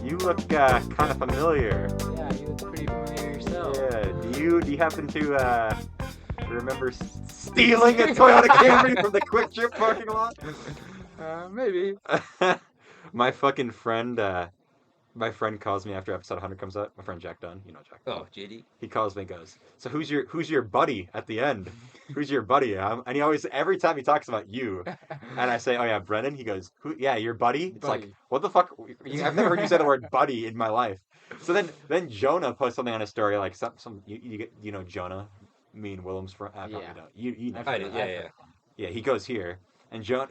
You look kind of familiar. Yeah, you look pretty familiar yourself. Yeah. Do you happen to remember stealing a Toyota Camry from the Quick Trip parking lot? Maybe. My fucking friend, my friend calls me after episode 100 comes out. My friend Jack Dunn, you know Jack Dunn. Oh, JD. He calls me and goes, "So who's your buddy at the end? Who's your buddy?" And he always, every time he talks about you, and I say, "Oh yeah, Brennan." He goes, "Who? Yeah, your buddy." It's Buddy. like, what the fuck? I've never heard you say the word buddy in my life. So then Jonah posts something on his story like some you know Jonah, me and Willem's friend. Yeah. You know. I did, yeah. Yeah, he goes here, and Jonah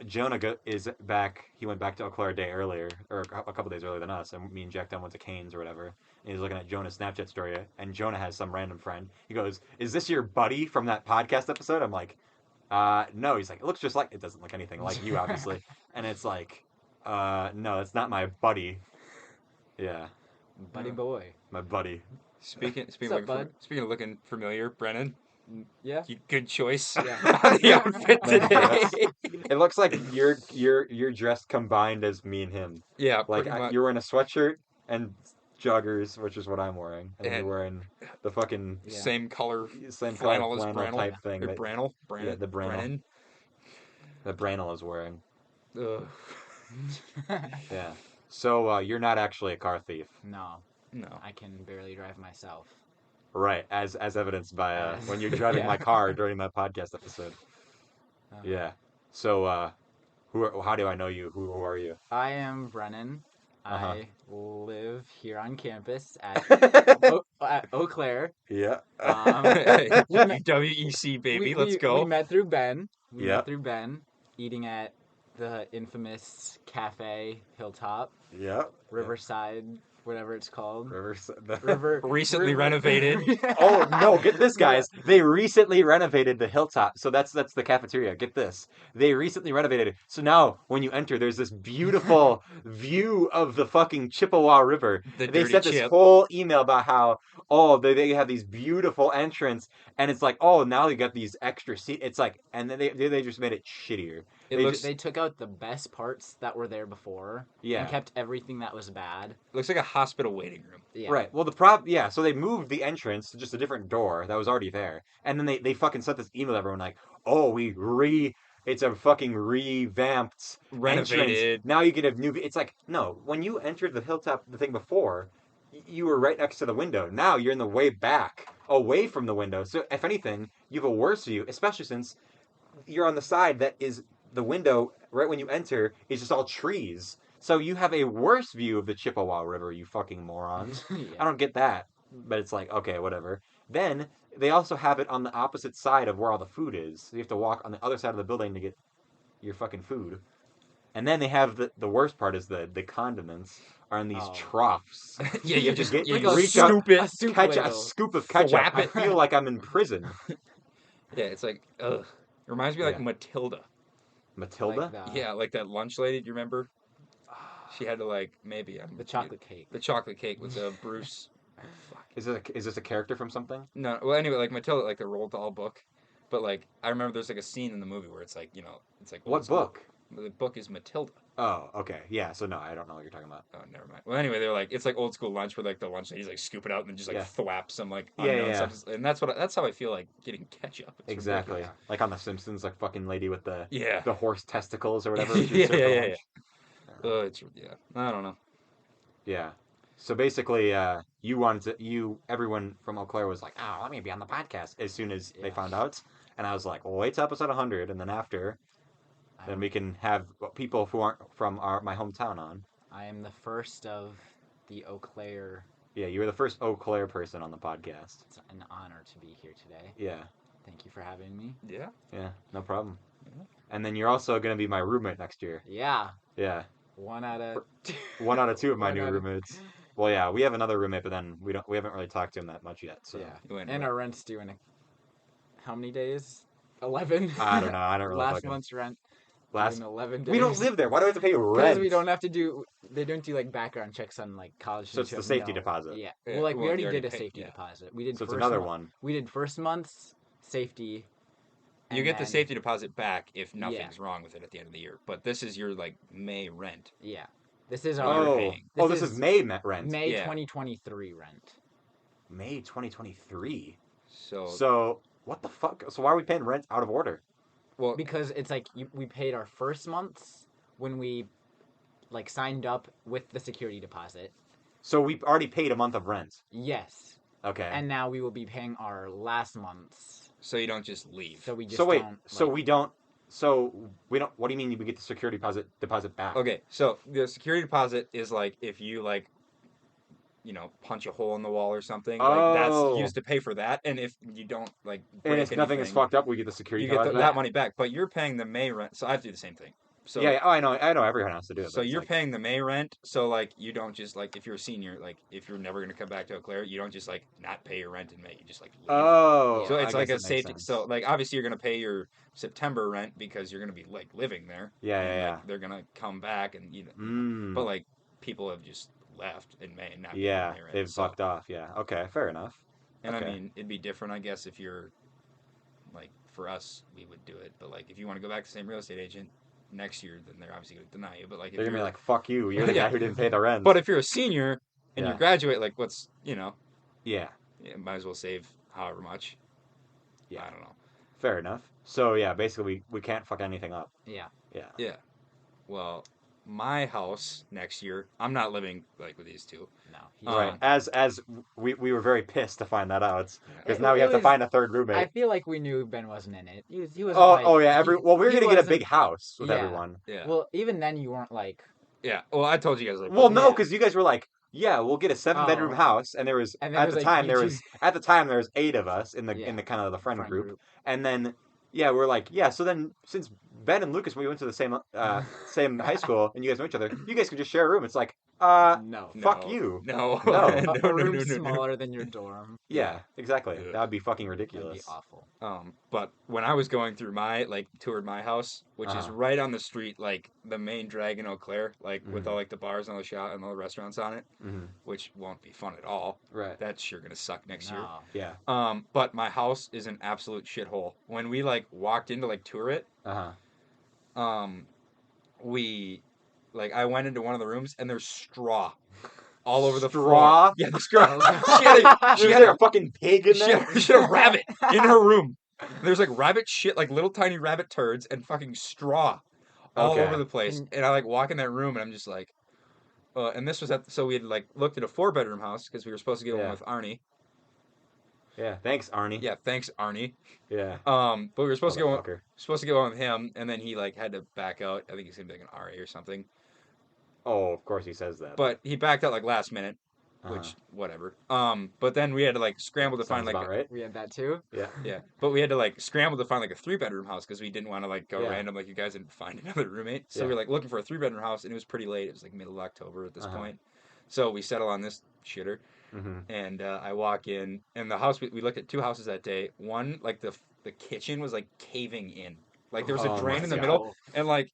is back. He went back to Eau Claire a day earlier, or a couple days earlier than us, and me and Jack Dunn went to Cane's or whatever. And he's looking at Jonah's Snapchat story, and Jonah has some random friend. He goes, "Is this your buddy from that podcast episode?" I'm like, no. He's like, "It looks just like." It doesn't look anything like you, obviously. And it's like, no, it's not my buddy. Yeah, Buddy boy. my buddy. Speaking up, bud? speaking of looking familiar, Brennan, Yeah. good choice Yeah. on the outfit today. It looks like you're dressed combined as me and him. Yeah, Like pretty much. you're wearing a sweatshirt and joggers, which is what I'm wearing, and you're And- wearing the fucking Yeah. Same color same flannel color as flannel Brannel. type thing Or that, Brannel. yeah, the Brannel. Brennan. that Brannel is wearing. Ugh. Yeah. So you're not actually a car thief, No, No. I can barely drive myself. right? As evidenced by when you're driving my Yeah. car during that podcast episode. Yeah. So how do I know you? Who are you? I am Brennan. Uh-huh. I live here on campus at Yeah. at Eau Claire. Um, WEC, baby, let's We go. met through Ben. Yeah. Eating at the infamous Cafe Hilltop, yeah. Riverside, whatever it's called. River. Recently renovated. Oh no! Get this, guys. They recently renovated the Hilltop, so that's the cafeteria. Get this. They recently renovated it, so now when you enter, there's this beautiful view of the fucking Chippewa River. The They dirty sent this chip. whole email about how they have these beautiful entrance, and it's like now they got these extra seats. It's like, and then they just made it shittier. They took out the best parts that were there before Yeah. and kept everything that was bad. Looks like a hospital waiting room. Yeah. Right. Well, so they moved the entrance to just a different door that was already there. And then they fucking sent this email to everyone like, "Oh, it's a fucking revamped Renovated. entrance. Now you can have new." It's like, no, when you entered the Hilltop, the thing before, you were right next to the window. Now you're in the way back, away from the window. So if anything, you have a worse view, especially since you're on the side that is the window right when you enter is just all trees. So you have a worse view of the Chippewa River, you fucking morons. Yeah. I don't get that. But it's like, okay, whatever. Then they also have it on the opposite side of where all the food is. So you have to walk on the other side of the building to get your fucking food. And then they have the worst part is the condiments are in these Oh. troughs. Yeah, you just get you like a reach up, scoop it. a soup catch a ladle. scoop of ketchup. Thwap I it. feel like I'm in prison. Yeah, it's like, ugh. It reminds me of like Yeah. Matilda. Matilda? Like the, Yeah, like that lunch lady. Do you remember? She had to like maybe the chocolate cake. The chocolate cake with Bruce. Fuck. Is this a character from something? No, well, anyway, like Matilda, like the Roald Dahl book. But like, I remember there's like a scene in the movie where it's like, it's like old What school. book? The book is Matilda. Oh, okay. Yeah, so no, I don't know what you're talking about. Oh, never mind. Well, anyway, they're like, it's like old school lunch where like the lunch lady's like scoop it out and then just like Yeah. thwap some like Yeah, unknown yeah. stuff. And that's how I feel like getting ketchup. It's Exactly. ridiculous. Like on The Simpsons, like fucking lady with the Yeah. horse testicles or whatever. Yeah, she served for yeah, lunch. It's I don't know. Yeah. So basically, everyone from Eau Claire was like, "Oh, let me be on the podcast." As soon as they Yeah. found out, and I was like, "Well, wait till episode 100, and then after, then we can have people who aren't from my hometown on." I am the first of the Eau Claire. Yeah, you were the first Eau Claire person on the podcast. It's an honor to be here today. Yeah. Thank you for having me. Yeah. Yeah, no problem. Yeah. And then you're also gonna be my roommate next year. Yeah. Yeah. 1 out of 1 out of 2 of my One new out of- roommates. Well, yeah, we have another roommate, but then we haven't really talked to him that much yet. So Yeah. You went And right. our rent's due in how many days? 11. I don't know. I don't really Last fucking. month's rent. Doing 11 days. We don't live there. Why do we have to pay Because rent? we don't have to do. They don't do like background checks on like college. So it's students the who have safety deposit. Yeah. Yeah, Well, like we well, already you did already a paid, safety yeah. deposit. We did. So it's first another mo- one. We did first month's safety. You and get the then- safety deposit back if nothing's wrong with it at the end of the year. But this is your like May rent. Yeah. This is What our. you're Oh, paying. this is May rent. May Yeah. 2023 rent. May 2023. So So what the fuck? So why are we paying rent out of order? well, Because it's like we paid our first month's when we like signed up with the security deposit. So we already paid a month of rent. Yes. Okay. And now we will be paying our last month's. so you don't just leave. So we just so wait. don't. So like- we don't. So we don't. What do you mean we get the security deposit back? Okay, so the security deposit is like if you like, punch a hole in the wall or something. Like Oh. that's used to pay for that. And if you don't like break And if nothing is anything, fucked up, we get the security you get deposit that back. money back. But you're paying the May rent, so I have to do the same thing. So Yeah. Oh, I know. Everyone has to do it. So but it's you're like- paying the May rent, so like you don't just like if you're a senior, like if you're never gonna come back to Eau Claire, you don't just like not pay your rent in May. You just like leave. Oh. So I it's like guess a that makes safety. sense. So like obviously you're gonna pay your September rent because you're gonna be like living there. Yeah. and, Yeah. like, they're gonna come back and Mm. but like people have just left in May and not paid Yeah. May rent. They've so, fucked off. Yeah. Okay. Fair enough. And okay. I mean it'd be different I guess if you're like for us we would do it, but like if you want to go back to the same real estate agent next year, then they're obviously gonna deny you. But like if They're gonna be you're like, "Fuck you! You're the Yeah. guy who didn't pay the rent." but if you're a senior and Yeah. you graduate, like what's yeah. yeah, might as well save however much. Yeah. I don't know. Fair enough. So yeah, basically we can't fuck anything up. Yeah. Yeah. Yeah. Well, my house next year, I'm not living like with these two. No. He's Right. Right. As we were very pissed to find that out because It- now we it have to was- find a third I roommate. feel like we knew Ben wasn't in it. He was. Oh, like, oh yeah. he- Well, we were he gonna get a wasn't- big house with Yeah. everyone. Yeah. Well, even then you weren't like. Yeah. Well, I told you guys like. Well, no, Yeah. because you guys were like, "Yeah, we'll get a 7-bedroom Oh. house," and there was And there at was, the like, time you there two- was at the time there was 8 of us in the Yeah. kind of the friend Friend group. group. And then yeah, we're like, yeah. So then since Ben and Lucas we went to the same same high school and you guys know each other, you guys could just share a room. It's like No. fuck No. you. No. No. A, no, a no, room no, no, no. smaller than your dorm. Yeah, exactly. Ugh. That would be fucking That'd be ridiculous. awful. But when I was going through toured my house, which is Uh-huh. right on the street, like the main drag in Eau Claire, like with Mhm. all like the bars and all the shop and all the restaurants on it, Hmm. which won't be fun at all. Right. That's sure gonna suck next year. No. Yeah. But my house is an absolute shithole. When we like walked in to like tour it, Uh huh. we like I went into one of the rooms and there's straw all over the Straw? floor. Yeah, the straw. Oh, she had a, Is there a fucking pig in she there? had, she had a rabbit in her room. There's like rabbit shit, like little tiny rabbit turds and fucking straw all Okay. over the place. And I like walk in that room and I'm just like, and this was so we had like looked at a 4-bedroom house because we were supposed to get Yeah. one with Arnie. Yeah. Thanks, Arnie. Yeah, thanks Arnie. Yeah. But we were supposed to go Motherfucker. on with him, and then he like had to back out. I think he's gonna be like an RA or something. Oh, of course he says that. But he backed out like last minute, which whatever. But then we had to like scramble to find Sounds like about right. We had that too. Yeah. yeah. But we had to like scramble to find like a 3-bedroom house because we didn't want to like go Yeah. random like you guys didn't find another roommate. So we Yeah. were like looking for a 3-bedroom house, and it was pretty late. It was like middle of October at this Uh-huh. point. So we settle on this shitter, Mm-hmm. and I walk in, and the house we looked at 2 houses that day. One like the kitchen was like caving in. Like there was Oh a drain my in the God. middle, and like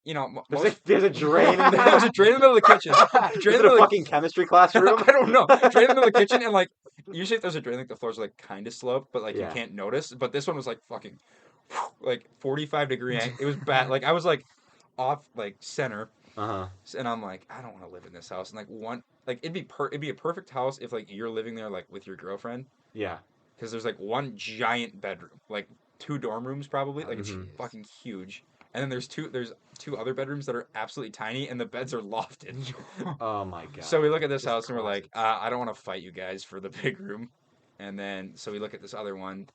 There's a drain in there there. was a drain in the middle of the kitchen. Is Drain in it the a middle of fucking chemistry classroom? I don't know. Drain in the middle of the kitchen, and like usually if there's a drain, like the floors are like kind of sloped, but like Yeah. you can't notice. But this one was like fucking like 45-degree angle. It was bad. Like I was like off like center, Uh-huh. and I'm like I don't want to live in this house. And like it'd be a perfect house if like you're living there like with your girlfriend, Yeah. because there's like one giant bedroom, like 2 dorm rooms probably, like it's Mhm. fucking huge. And then there's two other bedrooms that are absolutely tiny, and the beds are lofted. Oh my God. So we look at this Just house and we're like, closets. I don't want to fight you guys for the big room. And then so we look at this other one,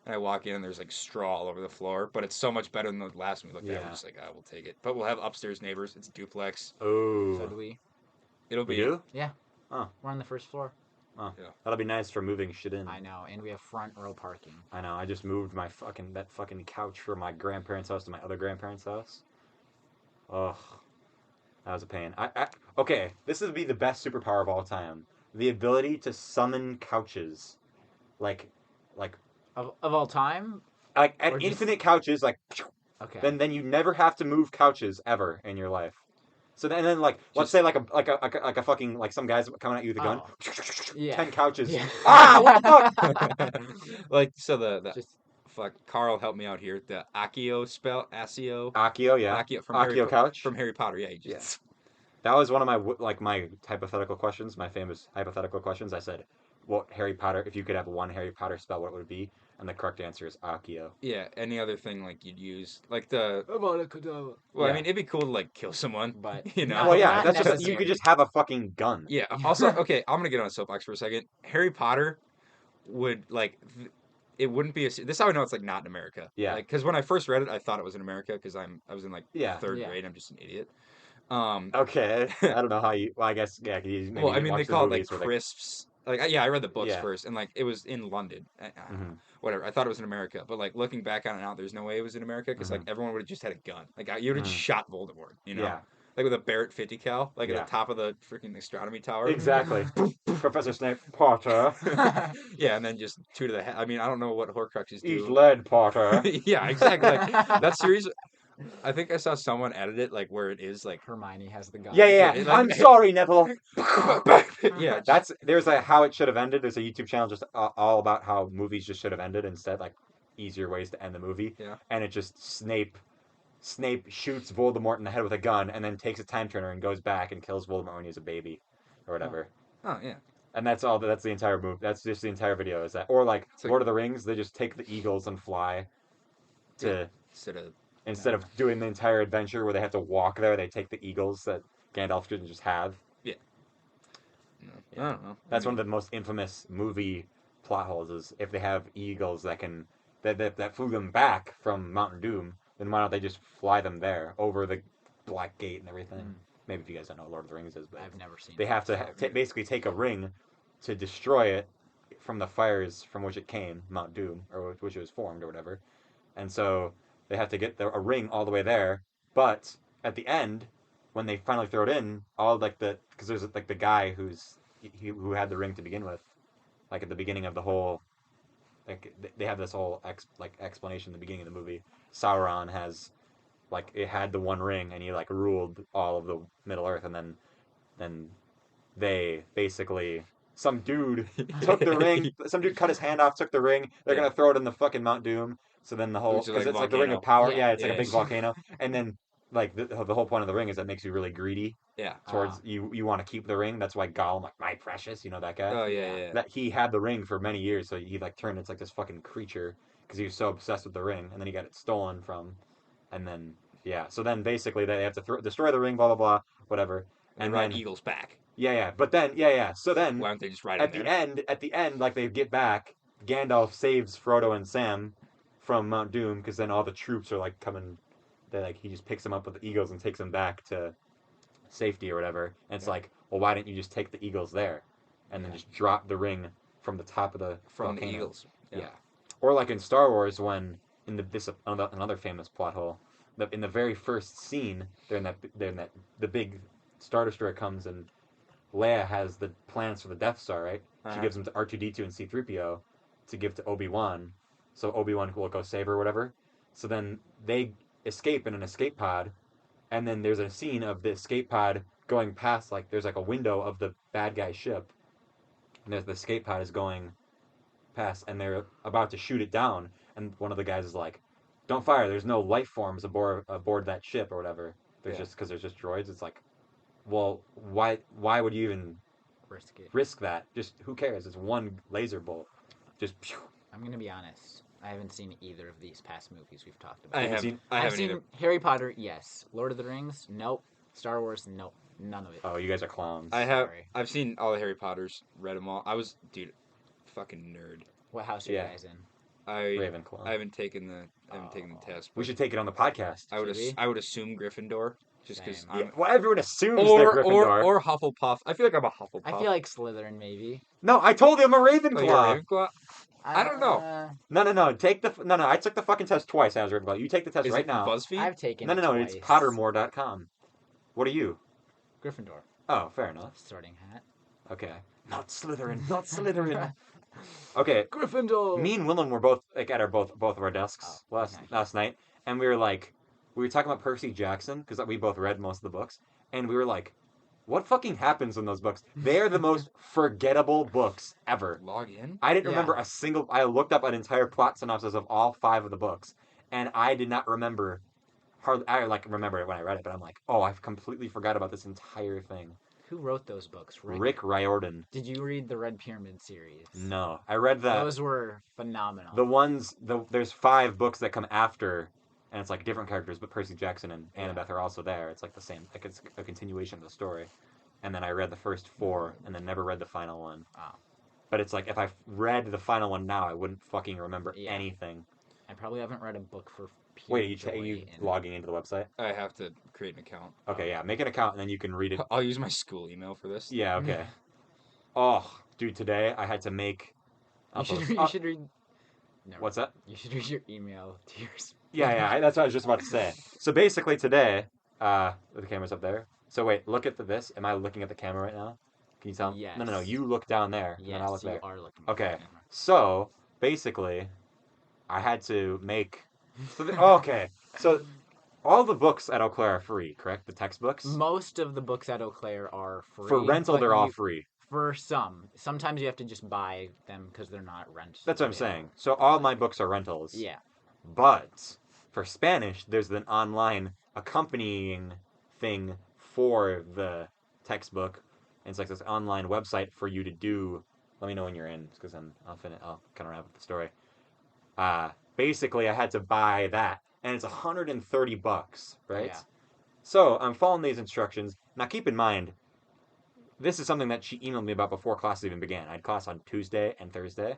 and I walk in and there's like straw all over the floor, but it's so much better than the last one we looked at. Yeah. We're just like, we'll take it. But we'll have upstairs neighbors. It's duplex. Oh. So do we. It'll We be do? We're on the first floor. That'll be nice for moving shit in. I know, and we have front row parking. I know. I just moved that fucking couch from my grandparents' house to my other grandparents' house. Ugh. That was a pain. Okay, this would be the best superpower of all time. The ability to summon couches. Like Of all time? at Or just- infinite couches, like Okay. then you never have to move couches ever in your life. So then like let's Just- say like a fucking like some guys coming at you with a gun, Yeah. 10 couches. Yeah. What the fuck? Like so the Just fuck Karl helped me out here. The Accio spell Accio. Akio, yeah. Accio from Akio couch. from Harry Potter. Yeah, he just That was one of my hypothetical questions, my famous hypothetical questions. I said, "What Harry Potter? If you could have one Harry Potter spell, what would it be?" And the correct answer is Akio. yeah. Any other thing like you'd use like the Avada well, Yeah. I mean it'd be cool to like kill someone, But you know. not- Well, yeah, not that's just you necessary. could just have a fucking gun. Yeah. Also, okay, I'm gonna get on a soapbox for a second. Harry Potter would like it wouldn't be a. This is how I know it's like not in America. Yeah. Like because when I first read it, I thought it was in America because I was in like Yeah. third Yeah. grade. I'm just an idiot. Okay, I don't know how you. Well, I guess yeah. Maybe Well, I you mean watch they the call it like movies where they- crisps. Like yeah, I read the books Yeah. first, and like it was in London. Mhm. Whatever. I thought it was in America, but like looking back on it now, there's no way it was in America because like everyone would have just had a gun. Like you would have Mhm. shot Voldemort. You know. Yeah, Like with a Barrett 50 cal, like Yeah. at the top of the freaking astronomy tower. exactly. Professor Snape, Potter, Yeah, and then just two to the head. I mean, I don't know what Horcruxes eat do. lead, Potter. Yeah, exactly. Like, that series, I think I saw someone edit it like where it is like. Hermione has the gun. Yeah, yeah. Yeah, yeah. I'm like- sorry, Neville. Yeah, That's there's a how it should have ended. There's a YouTube channel just all about how movies just should have ended instead, like easier ways to end the movie. Yeah. And it just Snape shoots Voldemort in the head with a gun and then takes a time turner and goes back and kills Voldemort when he's a baby or whatever. Oh yeah. And that's all. That's the entire movie. That's just the entire video. Is that or like It's like- Lord of the Rings? They just take the eagles and fly to Instead of instead of doing the entire adventure where they have to walk there. They take the eagles that Gandalf didn't just have. no, I don't know. That's one of the most infamous movie plot holes. Is if they have eagles that can that flew them back from Mountain Doom, then why don't they just fly them there over the Black Gate and everything? Mm. Maybe if you guys don't know what Lord of the Rings is, but I've never seen they it, have to so- basically take a ring to destroy it from the fires from which it came, Mount Doom, or which it was formed, or whatever. And so they have to get a ring all the way there. But at the end, when they finally throw it in, all like because there's like the guy who had the ring to begin with, like at the beginning of the whole, like they have this whole explanation at the beginning of the movie. Sauron has, like, it had the one ring and he like ruled all of the Middle Earth, and then they basically some dude took the ring. Some dude cut his hand off, took the ring. They're Yeah. gonna throw it in the fucking Mount Doom. So then the whole Which is because like it's like the ring of volcano. power. Yeah, it's like Yeah. a big volcano. And then like the whole point of the ring is that makes you really greedy Yeah. towards you want to keep the ring. That's why Gollum, like, my precious, you know that guy. Oh yeah, yeah. That he had the ring for many years, so he like turned into like this fucking creature because he was so obsessed with the ring, and then he got it stolen from, and then yeah. So then basically they have to destroy the ring, blah blah blah, whatever. And ride Eagles back. Yeah. But then yeah. So then Why don't they just ride at in the there? end, like they get back, Gandalf saves Frodo and Sam from Mount Doom because then all the troops are like coming. They like he just picks them up with the eagles and takes them back to safety or whatever. And it's Yeah. like, well, why didn't you just take the eagles there, and then Yeah. just drop the ring from the top of the From volcano? the Eagles. Yeah. Or like in Star Wars when in this another famous plot hole. In the very first scene, they're in that the big Star Destroyer comes and Leia has the plans for the Death Star, right? She Uh-huh. gives them to R2-D2 and C-3PO to give to Obi-Wan, so Obi-Wan will go save her or whatever. So then they escape in an escape pod, and then there's a scene of the escape pod going past, like there's like a window of the bad guy's ship, and there's the escape pod is going past, and they're about to shoot it down, and one of the guys is like, "Don't fire! There's no life forms aboard that ship or whatever. There's Yeah. just because there's just droids." It's like, well, why would you even risk that? Just who cares? It's one laser bolt. Just phew. I'm gonna be honest. I haven't seen either of these past movies we've talked about. I Haven't have. seen- I I've haven't seen either. Harry Potter, yes. Lord of the Rings, nope. Star Wars, nope. None of it. Oh, you guys are clowns. I have. Sorry. I've seen all the Harry Potters. Read them all. I was, dude, fucking nerd. What house are Yeah. you guys in? Ravenclaw. I haven't taken the test. We should take it on the podcast. I would. Should we? I would assume Gryffindor, just because Same. Yeah, I'm. well, everyone assumes they're Or, Gryffindor. or Hufflepuff. I feel like I'm a Hufflepuff. I feel like Slytherin, maybe. No, I told you I'm a Oh, you're Ravenclaw. a Ravenclaw? I don't know. No. Take the no. I took the fucking test twice. I was Ravenclaw. You take the test Is right it now. BuzzFeed? I've taken No. it It's twice. Pottermore.com. What are you? Gryffindor. Oh, fair enough. Sorting Hat. Okay. Not Slytherin. Not Slytherin. Okay. Gryffindor. Me and Willem were both like at both of our desks Oh, last okay. night, and we were talking about Percy Jackson because we both read most of the books, and we were like, what fucking happens in those books? They are the most forgettable books ever. Log in. I didn't Yeah. remember a single. I looked up an entire plot synopsis of all 5 of the books, and I did not remember. Hardly, I remember it when I read it, but I'm like, oh, I've completely forgot about this entire thing. Who wrote those books? Rick Riordan. Did you read the Red Pyramid series? No, I read Those were phenomenal. there's 5 books that come after, and it's like different characters, but Percy Jackson and Yeah. Annabeth are also there. It's like the same, like it's a continuation of the story. And then I read the first 4, and then never read the final one. Oh. But it's like if I read the final one now, I wouldn't fucking remember Yeah. anything. I probably haven't read a book for pure Wait, are joy you in- logging into the website? I have to create an account. Okay, yeah, make an account and then you can read it. I'll use my school email for this. Yeah, okay. Oh, dude, today I had to make. You should, post- you should read. Never What's that? You should read your email to yours. Yeah, that's what I was just about to say. So basically today, the camera's up there. So wait, look at this. Am I looking at the camera right now? Can you tell? Yes. No. You look down there, and then I'll Yes, look you there. are looking. at the Okay. camera. So basically, I had to make. Okay, so all the books at Eau Claire are free, correct? The textbooks. Most of the books at Eau Claire are free. For rental, but they're all you- free. For some. Sometimes you have to just buy them because they're not rent. That's what I'm saying. So all my books are rentals. Yeah. But for Spanish, there's an online accompanying thing for the textbook. And it's like this online website for you to do. Let me know when you're in, because I'll kind of wrap up the story. Basically, I had to buy that, and it's $130, right? Yeah. So I'm following these instructions. Now, keep in mind, this is something that she emailed me about before classes even began. I had class on Tuesday and Thursday.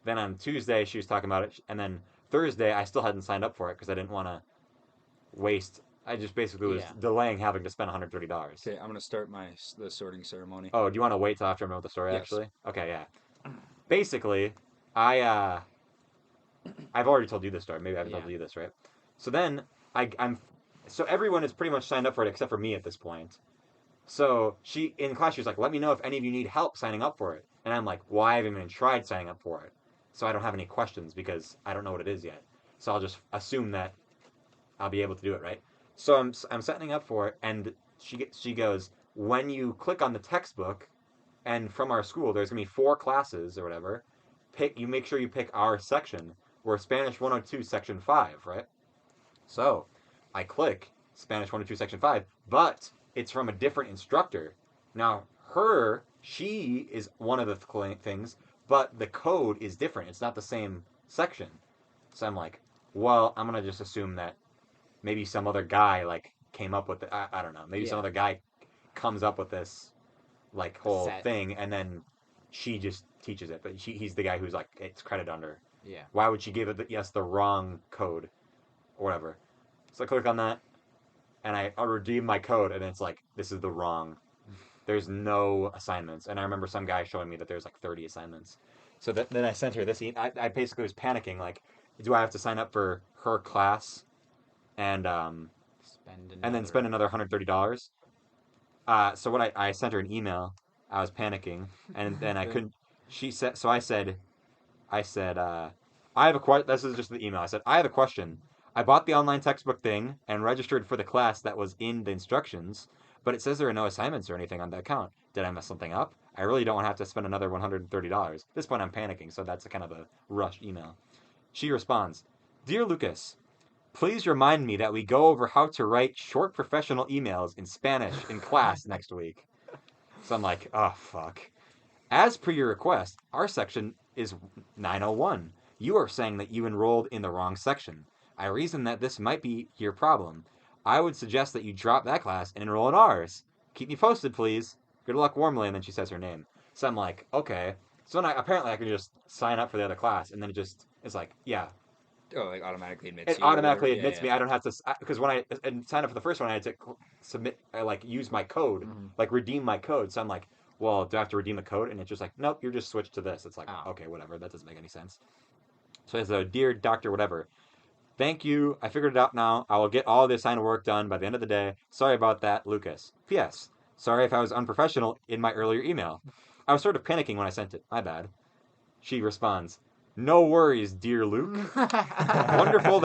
Then on Tuesday, she was talking about it, and then Thursday, I still hadn't signed up for it because I didn't want to waste. I just basically was Yeah. delaying having to spend $130. Okay, I'm gonna start the sorting ceremony. Oh, do you want to wait till after I'm done with the story? Yes. Actually, okay, yeah. Basically, I've already told you this story. Maybe I haven't told Yeah. you this, right? So then so everyone is pretty much signed up for it except for me at this point. So in class she was like, "Let me know if any of you need help signing up for it." And I'm like, "Well, I haven't even tried signing up for it, so I don't have any questions because I don't know what it is yet. So I'll just assume that I'll be able to do it, right?" So I'm signing up for it, and she goes, "When you click on the textbook, and from our school, there's gonna be 4 classes or whatever. You make sure you pick our section. We're Spanish 102, section 5, right?" So I click Spanish 102, section 5, but it's from a different instructor. Now, she is one of the things, but the code is different. It's not the same section. So I'm like, well, I'm going to just assume that maybe some other guy, came up with it. I don't know. Maybe some Yeah. other guy comes up with this, whole Set. thing, and then she just teaches it. But he's the guy who's, it's credit under. Yeah. Why would she give it, the wrong code or whatever? So I click on that, and I'll redeem my code, and it's like, this is the wrong. There's no assignments. And I remember some guy showing me that there's 30 assignments. So then I sent her this. I basically was panicking, do I have to sign up for her class and then spend another $130? So what I sent her an email. I was panicking, and then I couldn't. She said, so I said, I have a question. This is just the email. I said, I have a question. I bought the online textbook thing and registered for the class that was in the instructions, but it says there are no assignments or anything on the account. Did I mess something up? I really don't want to have to spend another $130. At this point, I'm panicking, so that's kind of a rushed email. She responds, "Dear Lucas, please remind me that we go over how to write short professional emails in Spanish in class next week." So I'm like, oh, fuck. As per your request, our section is 901. You are saying that you enrolled in the wrong section. I reason that this might be your problem. I would suggest that you drop that class and enroll in ours. Keep me posted, please. Good luck warmly. And then she says her name. So I'm like, okay. So then apparently I can just sign up for the other class, and then it's like, yeah. Oh, automatically admits It you. or automatically whatever. admits me. I don't have to, because when I signed up for the first one, I had to submit, use my code, Mhm. redeem my code. So I'm like, well, do I have to redeem the code? And it's just like, nope, you're just switched to this. It's like, Oh. okay, whatever. That doesn't make any sense. So it's a dear doctor, whatever. Thank you. I figured it out now. I will get all the assigned work done by the end of the day. Sorry about that, Lucas. P.S. Sorry if I was unprofessional in my earlier email. I was sort of panicking when I sent it. My bad. She responds, No worries, dear Luke. wonderful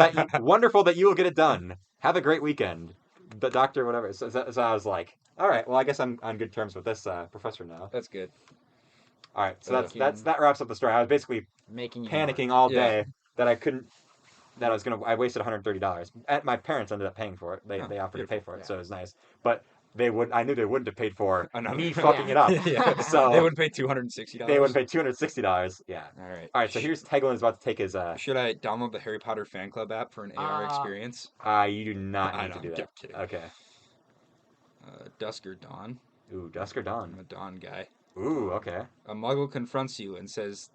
that you will get it done. Have a great weekend. The doctor, whatever. So I was like, all right, well, I guess I'm on good terms with this professor now. That's good. All right, so Thank that wraps up the story. I was basically Making you panicking mark. all Yeah. day that I wasted $130. My parents ended up paying for it. They offered to pay for it, Yeah. so it was nice. But I knew they wouldn't have paid for Another me fucking Yeah. it up. Yeah. So They wouldn't pay $260. They wouldn't pay $260. Yeah. All right. All right. So here's Tegiland is about to take his. Should I download the Harry Potter fan club app for an AR experience? You do not I need to know, do I'm that. kidding. Okay. Dusk or dawn? Ooh, dusk or I'm dawn. a dawn guy. Ooh, okay. A muggle confronts you and says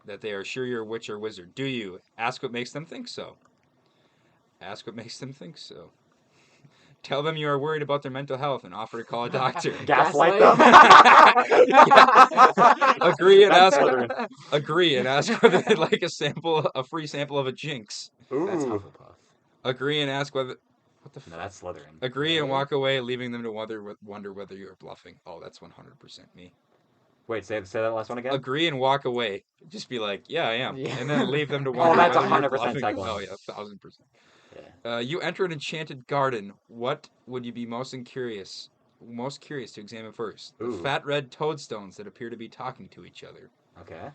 that they are sure you're a witch or wizard. Do you? Ask what makes them think so. Ask what makes them think so. Tell them you are worried about their mental health and offer to call a doctor. Gaslight Gaslight. them. Agree and That's ask. Slytherin. Agree and ask whether they'd like a free sample of a jinx. That's Ooh. Hufflepuff. Agree and ask whether. What the? No, that's Slytherin. Agree and Really? walk away, leaving them to wonder whether you are bluffing. Oh, that's 100% me. Wait, say that last one again. Agree and walk away. Just be like, yeah, I am, Yeah. and then leave them to wonder that's whether you're 100% bluffing. Tegiland. Oh yeah, 1,000%. Yeah. You enter an enchanted garden. What would you be most curious to examine first? The Ooh. fat red toadstones that appear to be talking to each other. Okay.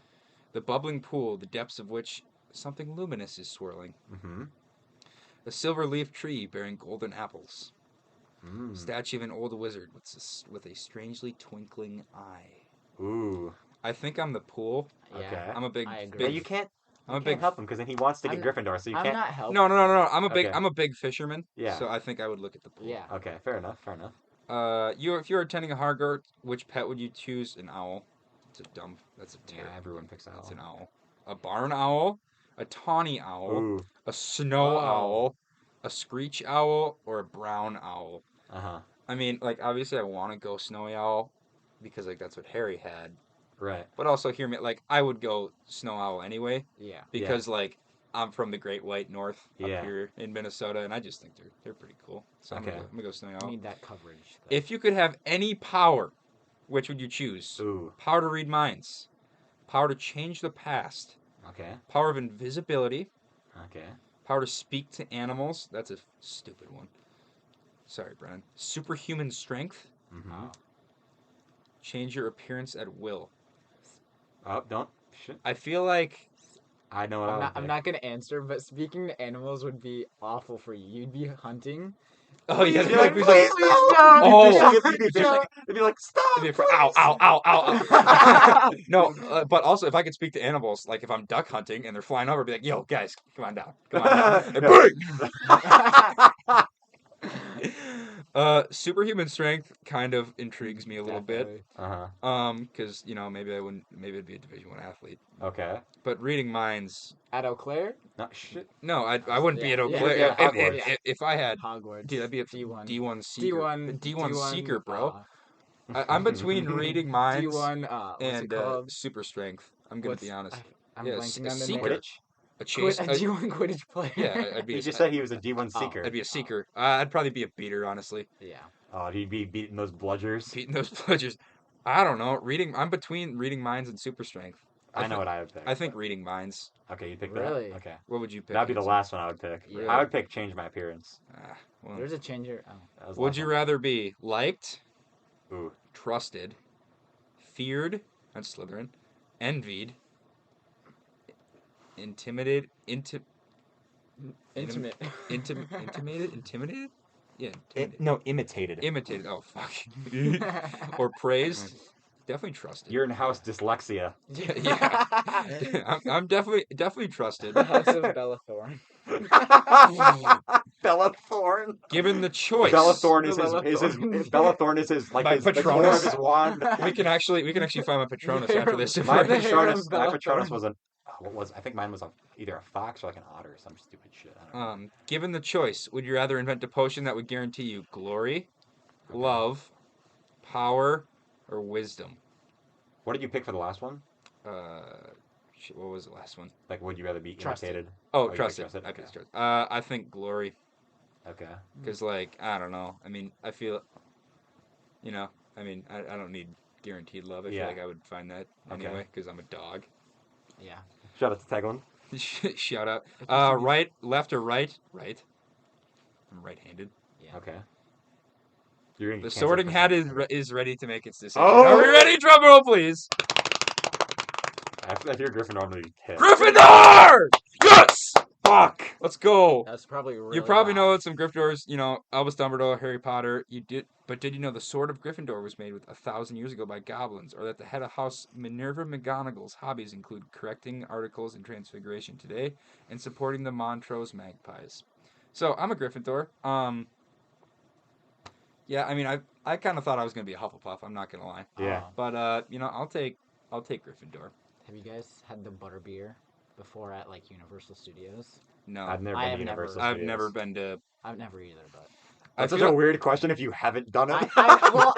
The bubbling pool, the depths of which something luminous is swirling. Mm-hmm. A silver leaf tree bearing golden apples. Mm. Statue of an old wizard with a strangely twinkling eye. Ooh. I think I'm the pool. Yeah. Okay. I'm a big. I agree. Yeah, big you can't. I'm You a can't big. help him because then he wants to I'm get not- Gryffindor, so you I'm can't. not helping. No. I'm a big. Okay. I'm a big fisherman. Yeah. So I think I would look at the pool. Yeah. Okay, fair enough. If you were attending a Hogwarts, which pet would you choose? An owl. That's a Yeah, terrible. everyone picks owl. That's an owl. A barn owl, a tawny owl, Ooh. a snow Whoa. owl, a screech owl, or a brown owl. Uh huh. I mean, like obviously I want to go snowy owl because like that's what Harry had. Right. But also hear me, like I would go snow owl anyway Yeah. because like I'm from the Great White North Yeah. up here in Minnesota, and I just think they're pretty cool. So Okay. I'm gonna go snowy I owl. need that coverage. though. If you could have any power, which would you choose? Ooh. Power to read minds, power to change the past, Okay. power of invisibility, Okay. power to speak to animals. That's a stupid one. Sorry, Brennan. Superhuman strength, Mm-hmm. change your appearance at will. Oh, don't. Shit. I feel like I know what I I'm not gonna answer, but speaking to animals would be awful for you. You'd be hunting. oh yeah, You'd be like, please please, don't- no. Oh. You'd be fishing. It'd be like, stop. It'd be for- ow, please." ow, ow, ow. No, but also if I could speak to animals, like if I'm duck hunting and they're flying over, I'd be like, yo, guys, come on down. Come on down. And superhuman strength kind of intrigues me a little bit. Uh huh. Because maybe it'd be a Division I athlete. Okay. But reading minds, At Eau Claire, No shit. no, I wouldn't be Yeah, at Eau yeah, Claire. yeah, If- Hogwarts. if I had, Hogwarts. dude, that'd be a D1. D1 seeker. D1 seeker, bro. uh, I'm between reading minds D1. What's and it called? super strength. I'm gonna be honest. I'm Yeah, blanking a on the seeker. name. Quidditch. A chase. A D1 Quidditch player. Yeah, I'd be. He a- just said he was a D1 Oh, seeker. I'd be a seeker. I'd probably be a beater, honestly. Yeah. Oh, he'd be beating those bludgers. Beating those bludgers. I don't know. I'm between reading minds and super strength. I know what I would pick. I think reading minds. Okay, you pick Really? that. Okay. What would you pick? That'd be the Hanson? last one I would pick. Yeah. I would pick change my appearance. Well, There's a changer. Oh. That was the would last you one. rather be liked, Ooh. trusted, feared, that's Slytherin, envied, intimidated, Intimate. intimidated? Yeah, intimidated. No, imitated. Imitated. Oh, fuck. Or praised. Definitely trusted. You're in house dyslexia. Yeah. I'm definitely trusted. The House of Bella Thorne. Bella Thorne. Given the choice. Bella Thorne is Bella his Thorne. Bella Thorne is his like My his the core Patronus. of his wand. We can actually find my Patronus after this. if My we're- The hair of Patronus Bella was an I think mine was either a fox or like an otter or some stupid shit. I don't know. Given the choice, would you rather invent a potion that would guarantee you glory, love, power, or wisdom? What did you pick for the last one? What was the last one? Like, would you rather be Trusted. imitated? Oh, you picked trusted. trusted? I Okay. picked trusted. I think glory, Okay. because like I don't know. I mean, I feel, I mean, I don't need guaranteed love. I feel Yeah. like I would find that Okay. anyway, because I'm a dog. Yeah. Shout out to Tegiland. Shout out. Right, left or right? Right. I'm right-handed. Yeah. Okay. You're gonna The get canceled Sorting for Hat saying is ready to make its decision. Oh! Are we ready? Drum roll, please. I hear Gryffindor, I'm gonna be pissed. Gryffindor! Yes! Fuck! Let's go. That's probably really You probably loud. know some Gryffindors, Albus Dumbledore, Harry Potter. But did you know the Sword of Gryffindor was made with 1,000 years ago by goblins, or that the head of House Minerva McGonagall's hobbies include correcting articles in Transfiguration today and supporting the Montrose Magpies? So I'm a Gryffindor. Yeah, I mean, I kind of thought I was gonna be a Hufflepuff. I'm not gonna lie, Yeah. but I'll take Gryffindor. Have you guys had the butterbeer before at like Universal Studios? No, I've never I been have to never- Universal I've Studios. never been to. I've never either, but I That's such feel- a weird question if you haven't done it. well,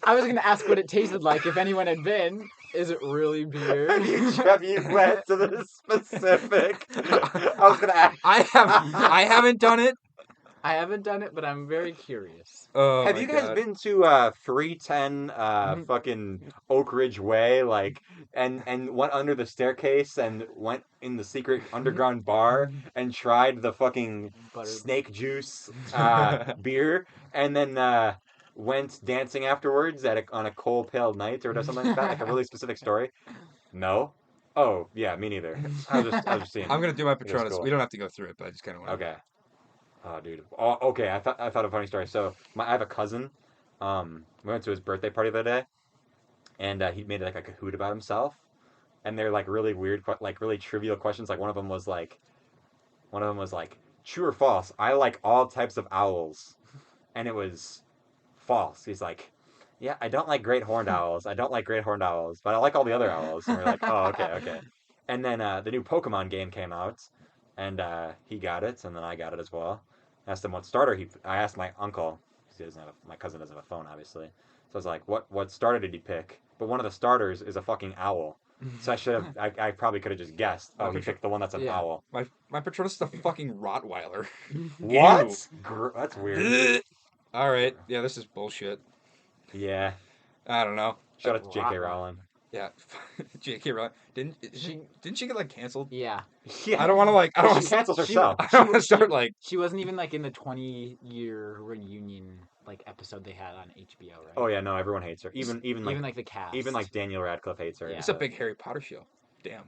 I was gonna ask what it tasted like if anyone had been. Is it really beer? have you went to the specific? I was gonna ask. I haven't done it. I haven't done it, but I'm very curious. Oh, Have my you guys God. been to 310 Mhm. fucking Oak Ridge Way, like, and went under the staircase and went in the secret underground bar and tried the fucking Butter. snake juice beer, and then went dancing afterwards on a cold pale night or something like that, like a really specific story? No. Oh yeah, me neither. I was just seeing. I'm gonna do my it was Patronus. cool. We don't have to go through it, but I just kind of want. Okay. Oh, dude. Oh, okay. I thought of a funny story. So I have a cousin. We went to his birthday party the other day, and he made like a Kahoot about himself, and they're like really weird, like really trivial questions. Like one of them was like, true or false? I like all types of owls, and it was false. He's like, yeah, I don't like great horned owls. I don't like great horned owls, but I like all the other owls. And we're like, oh, okay. And then the new Pokemon game came out, and he got it, and then I got it as well. Asked him what starter I asked my uncle. 'Cause he doesn't have my cousin doesn't have a phone, obviously. So I was like, what starter did he pick? But one of the starters is a fucking owl. So I probably could have just guessed. Oh, he picked the one that's an Yeah. owl. My Patronus is a fucking Rottweiler. What? That's weird. All right. Yeah, this is bullshit. Yeah. I don't know. Shout out to J.K. Rottweiler. Rowling. Yeah, J.K. Rowling didn't she get like canceled? Yeah. Yeah. I don't want to like. I don't Well, want she to. cancels herself. I don't want to start like. She wasn't even like in the 20-year reunion like episode they had on HBO, right? Oh yeah, no, everyone hates her. Even like the cast. even like Daniel Radcliff hates her. Yeah. It's a big Harry Potter show. Damn.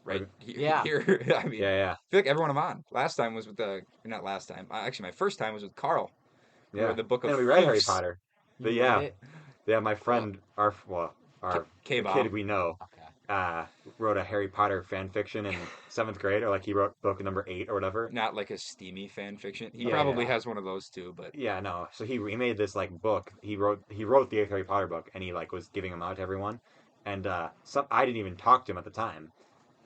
Right. Yeah. Here, I mean, Yeah. I feel like everyone I'm on. Last time was with not last time. Actually, my first time was with Karl. We Yeah. read the book of And we read Harry Thieves. Potter. You But read yeah. it? Yeah, my friend, our K-Bob. kid we know, Okay. wrote a Harry Potter fan fiction in 7th grade, or like he wrote book number 8 or whatever. Not like a steamy fan fiction. He Yeah, probably yeah. has one of those too, but Yeah, no. So he made this like book. He wrote the 8th Harry Potter book, and he like was giving them out to everyone. And I didn't even talk to him at the time,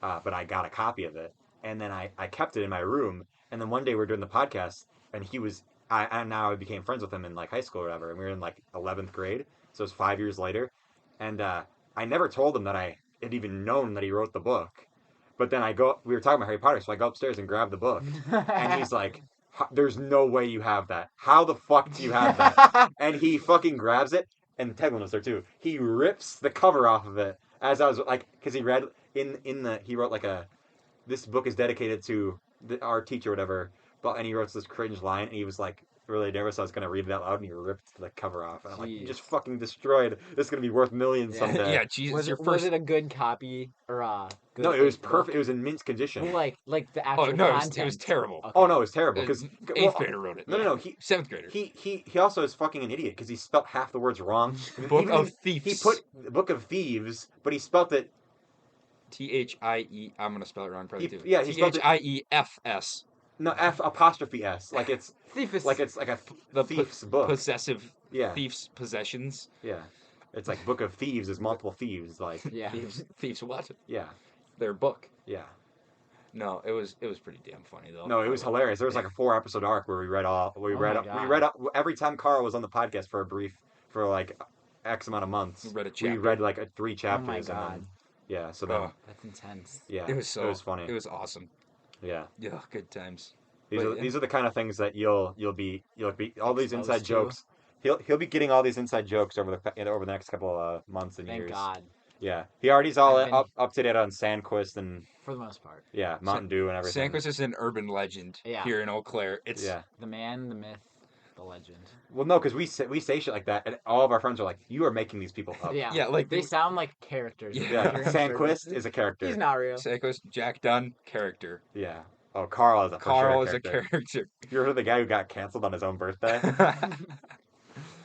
but I got a copy of it, and then I kept it in my room. And then one day we were doing the podcast, and he was I became friends with him in like high school or whatever, and we were in like 11th grade, so it was 5 years later, and I never told him that I had even known that he wrote the book. But then we were talking about Harry Potter, so I go upstairs and grab the book, and he's like, there's no way you have that. How the fuck do you have that? And he fucking grabs it, and Tegiland was there too. He rips the cover off of it as I was like, because he read he wrote like this book is dedicated to our teacher or whatever, and he wrote this cringe line, and he was like really nervous I was gonna read it out loud, and he ripped the cover off, and I'm like, you Jeez. just fucking destroyed. This is gonna be worth millions Yeah. someday. yeah, Jesus, was your it first. was it a good copy or good No, it was eighth book? perfect. It was in mint condition. Well, like the actual Oh no, content. it was terrible. Okay. Oh no, it was terrible because Eighth grader wrote it. No, Yeah. 7th grader. He also is fucking an idiot because he spelt half the words wrong. Book Even of he Thieves. put Book of Thieves, but he spelt it. THIE. I'm gonna spell it wrong probably too. he spelled it THIEFS. no F''S, like it's Thiefus. like it's like a The thief's book. Possessive Yeah, thief's possessions. yeah. It's like Book of Thieves is multiple thieves. Like Yeah. Thieves what? yeah, Their book. yeah. No, it was pretty damn funny though. No, it was hilarious. There was like a 4-episode arc where we read Oh my read God. every time Karl was on the podcast for like X amount of months. We read a We chapter. read like 3 chapters. Oh my and God. then, yeah. So then Oh, That's intense. yeah, it was funny. It was awesome. Yeah. Yeah, good times. These But, are yeah. these are the kind of things that you'll be all these Exposed inside to. jokes. He'll be getting all these inside jokes over the next couple of months and Thank years. God. Yeah, he already's all I've been- up to date on Sandquist and For the most part. yeah, Mountain Dew and everything. Sandquist is an urban legend Yeah. here in Eau Claire. It's Yeah. The man, the myth, the legend. Well, no, because we say shit like that, and all of our friends are like, "You are making these people up." Yeah. Yeah, like They sound like characters. when Yeah. you hear 'em Sandquist shirtless. is a character. He's not real. Sandquist, Jack Dunn, character. Yeah. Oh, Karl is a Karl for sure is a character. You heard of the guy who got canceled on his own birthday?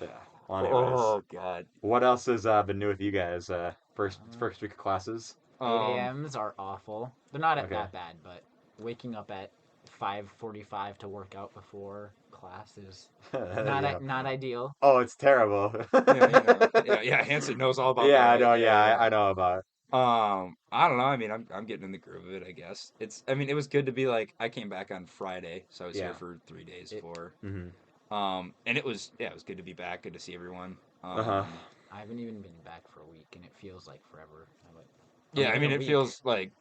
Yeah. Well, anyways, Oh God. what else has been new with you guys? First week of classes. 8 a.m.s are awful. They're not Okay. that bad, but waking up at 5:45 to work out before class is Yeah. not ideal. Oh, it's terrible. Yeah, Hanson knows all about Yeah, I that. know. right? Yeah, I know about it. I don't know. I mean, I'm getting in the groove of it. I guess I mean, it was good to be like. I came back on Friday, so I was Yeah. here for 3 days. Mhm. And it was good to be back. Good to see everyone. Uh-huh. I haven't even been back for a week, and it feels like forever. Yeah, I Like mean, a it week. feels like.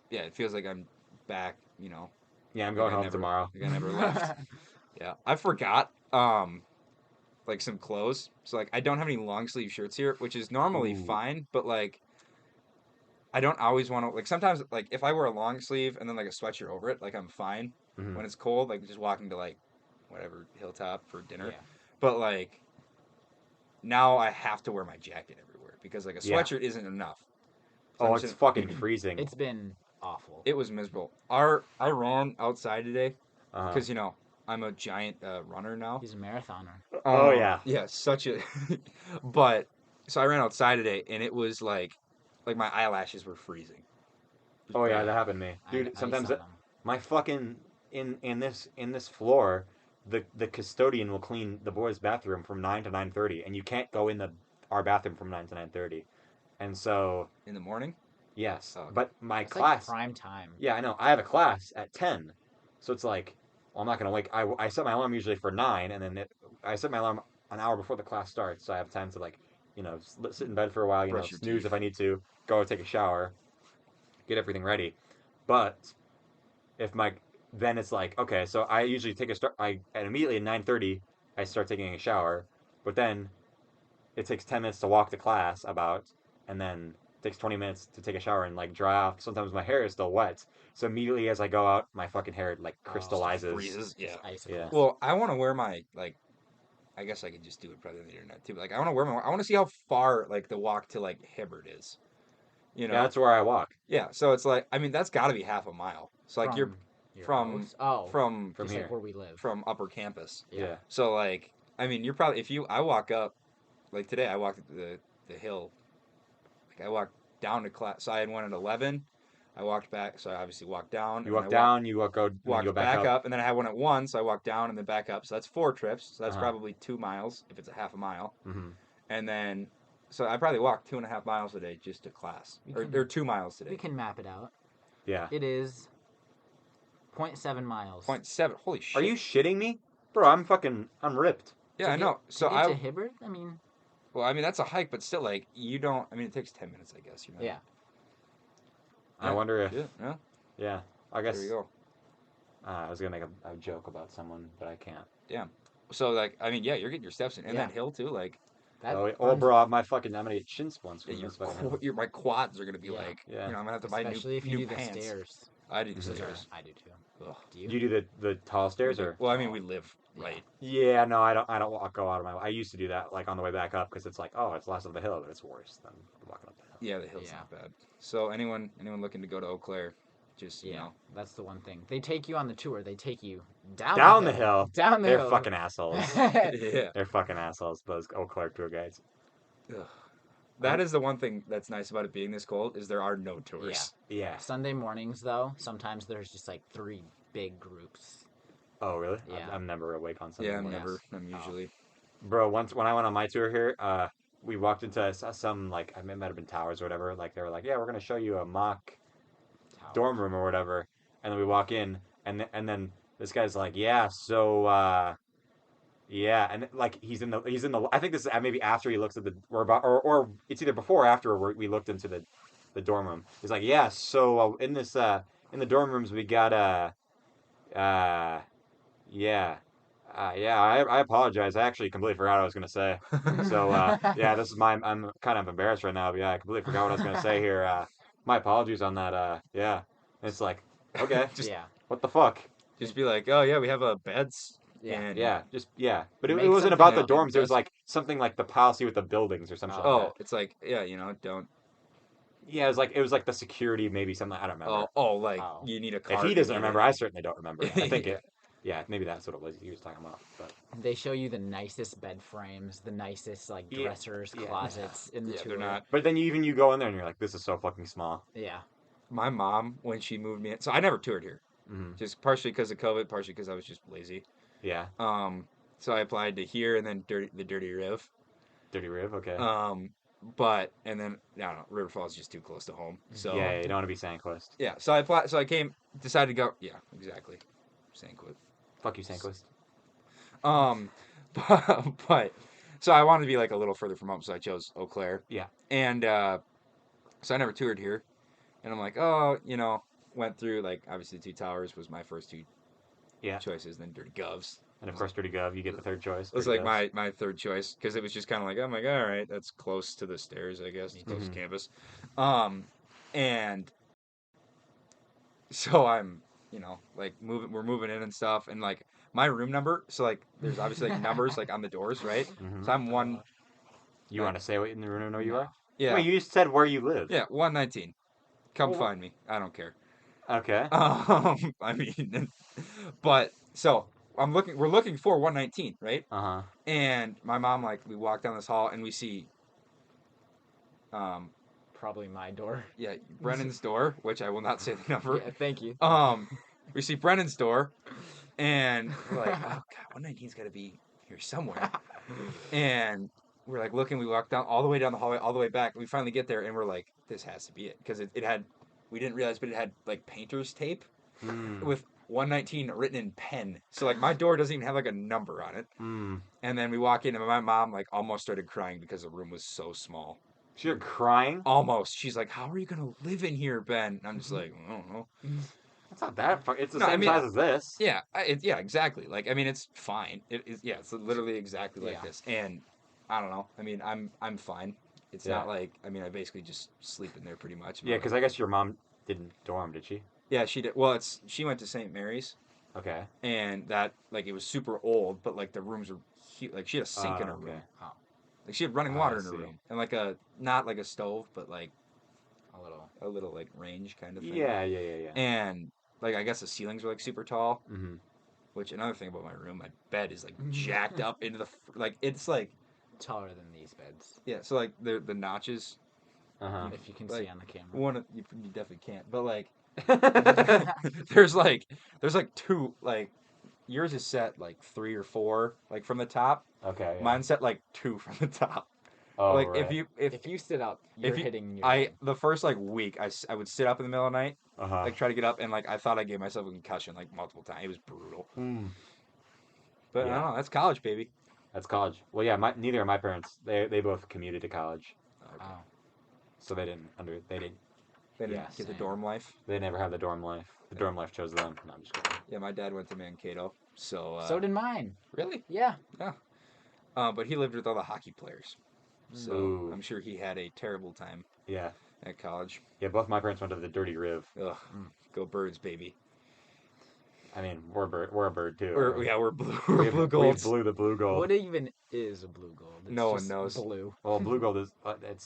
Yeah, it feels like I'm back. You know. Yeah, I'm like going I home never- tomorrow. Like I never left. Yeah, I forgot. Like some clothes. So like I don't have any long sleeve shirts here, which is normally Ooh. fine, but like I don't always want to like sometimes like if I wear a long sleeve and then like a sweatshirt over it, like I'm fine Mhm. when it's cold, like just walking to like whatever hilltop for dinner. Yeah. But like now I have to wear my jacket everywhere because like a Yeah. sweatshirt isn't enough. So Oh, I'm it's just- fucking freezing. It's been awful. It was miserable. I ran outside today Uh-huh. because you know I'm a giant runner now. He's a marathoner. Oh, yeah. Yeah, such a. But so I ran outside today, and it was like my eyelashes were freezing. It was Oh yeah, bad. that happened to me, dude. I Sometimes saw them. my fucking in this floor, the custodian will clean the boys' bathroom from 9 to 9:30, and you can't go in our bathroom from 9 to 9:30, and so In the morning. yes, Oh, okay. but my It's class. like prime time. Yeah, I know. I have a class at 10, so it's like, well, I'm not gonna wake. I set my alarm usually for 9, and then I set my alarm an hour before the class starts, so I have time to like, sit in bed for a while, Brush your snooze teeth. if I need to, go take a shower, get everything ready. But then it's like, okay, so I usually and immediately at 9:30 I start taking a shower, but then it takes 10 minutes to walk to class and then it takes 20 minutes to take a shower and like dry off. Sometimes my hair is still wet, so immediately as I go out, my fucking hair like crystallizes. Freezes. Yeah. Icicles. Yeah. Well, I want to wear my like. I guess I could just do it probably on the internet too. But, like I want to wear my. I want to see how far like the walk to like Hibbert is. You know. Yeah, that's where I walk. Yeah. So it's like I mean that's got to be half a mile. So like you're your from- house? Oh, from From just here. like where we live. from upper campus. Yeah. So like I mean you're probably I walk up like today I walked the hill. Like I walked down to class. So I had one at 11. I walked back. So I obviously walked down. You and walk then I down, you go walked back up. up, and then I had one at 1. So I walked down and then back up. So that's 4 trips. So that's Uh-huh. probably 2 miles if it's a half a mile. Mm-hmm. And then so I probably walked 2.5 miles a day just to class, or 2 miles today. We can map it out. Yeah. It is 0.7 miles. 0.7. Holy shit! Are you shitting me, bro? I'm ripped. Yeah, I know. So to get to I Hibbert? I mean, well, I mean that's a hike, but still, like you don't. I mean, it takes 10 minutes, I guess. You know. yeah. I wonder if. Yeah. Yeah. I guess. There you go. I was gonna make a joke about someone, but I can't. So like, I mean, yeah, you're getting your steps in, and Yeah. that hill too. Like, That Oh, runs- bro, I'm gonna get shin splints from yeah, this fucking hill. my quads are gonna be Yeah. like, Yeah. you know, I'm gonna have to buy especially if new you do the pants. stairs. I do the Mhm. stairs. I do too. Ugh. Do you? You do the tall stairs or? Well, I mean, we live Yeah. right. Yeah, no, I don't go out of my. I used to do that like on the way back up because it's like, oh, it's less of the hill, but it's worse than walking up the hill. Yeah, the hill's Yeah. not bad. So anyone looking to go to Eau Claire, just you Yeah, know, that's the one thing. They take you on the tour. They take you down, Down the hill. Down the They're hill. fucking assholes. yeah. They're fucking assholes. Those Eau Claire tour guides. Ugh. That is the one thing that's nice about it being this cold is there are no tours. Yeah. Sunday mornings, though, sometimes there's just like 3 big groups. Oh, really? Yeah. I'm never awake on Sunday Yeah, I'm mornings. never. I'm usually. Bro, once when I went on my tour here, we walked into some like it might have been towers or whatever. Like they were like, yeah, we're gonna show you a mock Tower. dorm room or whatever. And then we walk in, and then this guy's like, yeah, so yeah, and like he's in the. I think this is maybe after he looks at the or it's either before or after we looked into the dorm room. He's like, yeah, so in the dorm rooms we got yeah. Yeah, I apologize. I actually completely forgot what I was gonna say. So yeah, this is my. I'm kind of embarrassed right now. But yeah, I completely forgot what I was gonna say here. My apologies on that. Yeah, it's like okay, Just Yeah. what the fuck? just be like, oh yeah, we have beds. Yeah. And Yeah, just yeah, but it Make wasn't something about the up. dorms. It was That's- like something like the policy with the buildings or some shit like Oh. that. Oh, it's like yeah, don't. Yeah, it was like the security, maybe something. I don't remember. Like Oh. you need a If card. he to doesn't get remember, in. I certainly don't remember. I think Yeah. it. Yeah, maybe that's what it was he was talking about. But They show you the nicest bed frames, the nicest like Yeah. dressers, Yeah. closets in the Yeah, tour. they're not. but then you go in there and you're like, this is so fucking small. Yeah. My mom, when she moved me in, so I never toured here, Hmm. just partially because of COVID, partially because I was just lazy. Yeah, So I applied to here and then the Dirty Riv. Dirty Riv. Okay. But and then I don't know, River Falls is just too close to home. So Yeah, you don't want to be Sandquist. yeah, so I applied. So I decided to go. Yeah, exactly. Sandquist. Fuck you, Sandquist. Um, but so I wanted to be like a little further from home, so I chose Eau Claire. Yeah. And so I never toured here, and I'm like, oh, went through like obviously Two Towers was my first two Yeah. choices, then Dirty Govs. And of course, Dirty Gov, you get the third choice. It was Dirty like Govs. my third choice because it was just kind of like I'm like all right, that's close to the stairs, I guess, it's close Mhm. to campus, and so I'm like we're moving in and stuff, and like my room number, so like there's obviously like numbers like on the doors, right? Mhm. So I'm one, You want to say what in the room know you No. are? yeah, Wait, you just said where you live. yeah, 119. Come Well, find me. I don't care. Okay. I mean, but so we're looking for 119, right? Uh huh. And my mom, like, we walk down this hall and we see, Probably my door. yeah, Brennan's door, which I will not say the number. Yeah, thank you. We see Brennan's door, and we're like, oh god, 119's got to be here somewhere. And we're like looking. We walk down all the way down the hallway, all the way back. We finally get there, and we're like, this has to be it because it had. We didn't realize, but it had like painter's tape Mm. with 119 written in pen. So like my door doesn't even have like a number on it. Mm. And then we walk in, and my mom like almost started crying because the room was so small. You're crying. Almost. She's like, "How are you gonna live in here, Ben?" And I'm just like, "I don't know." It's not that. It's the No, I same mean- size as this. Yeah, yeah, exactly. Like, I mean, it's fine. It is. Yeah, it's literally exactly like Yeah. this. And I don't know. I mean, I'm fine. It's Yeah. not like I mean, I basically just sleep in there pretty much. Yeah, because I guess your mom didn't dorm, did she? yeah, she did. Well, she went to St. Mary's, Okay. and that like it was super old, but like the rooms were huge. Like she had a sink in her okay. room. Oh, Like she had running I water in her see. room, and like not like a stove, but like a little. a little like range kind of thing. Yeah. And like I guess the ceilings were like super tall. Mm-hmm. Which another thing about my room, my bed is like jacked up into like it's like Taller than these beds, yeah. So like the notches. Uh huh. if you can Like, see on the camera. One you definitely can't, but like there's like two like yours is set like 3 or 4 like from the top. Okay. Yeah. Mine's set like 2 from the top. Oh, like right. If you sit up, you're you- hitting your I head. the first like week I would sit up in the middle of the night Uh-huh. like try to get up and like I thought I gave myself a concussion like multiple times. It was brutal. Mm. But I Yeah. don't know. That's college, baby. That's college. Well, yeah. Neither of my parents. They both commuted to college, Oh, so they didn't They didn't Yeah, get the same. dorm life. They never had the dorm life. The dorm life chose them. No, I'm just kidding. Yeah, my dad went to Mankato, so so did mine. really, Yeah. but he lived with all the hockey players, so Ooh. I'm sure he had a terrible time Yeah. at college. Yeah. Both my parents went to the Dirty Riv. Ugh, go Birds, baby. I mean, we're a bird too. We're blue. We We're have- blue we golds. blew the blue gold. What even is a blue gold? It's No one just knows. Blue. Well, blue gold is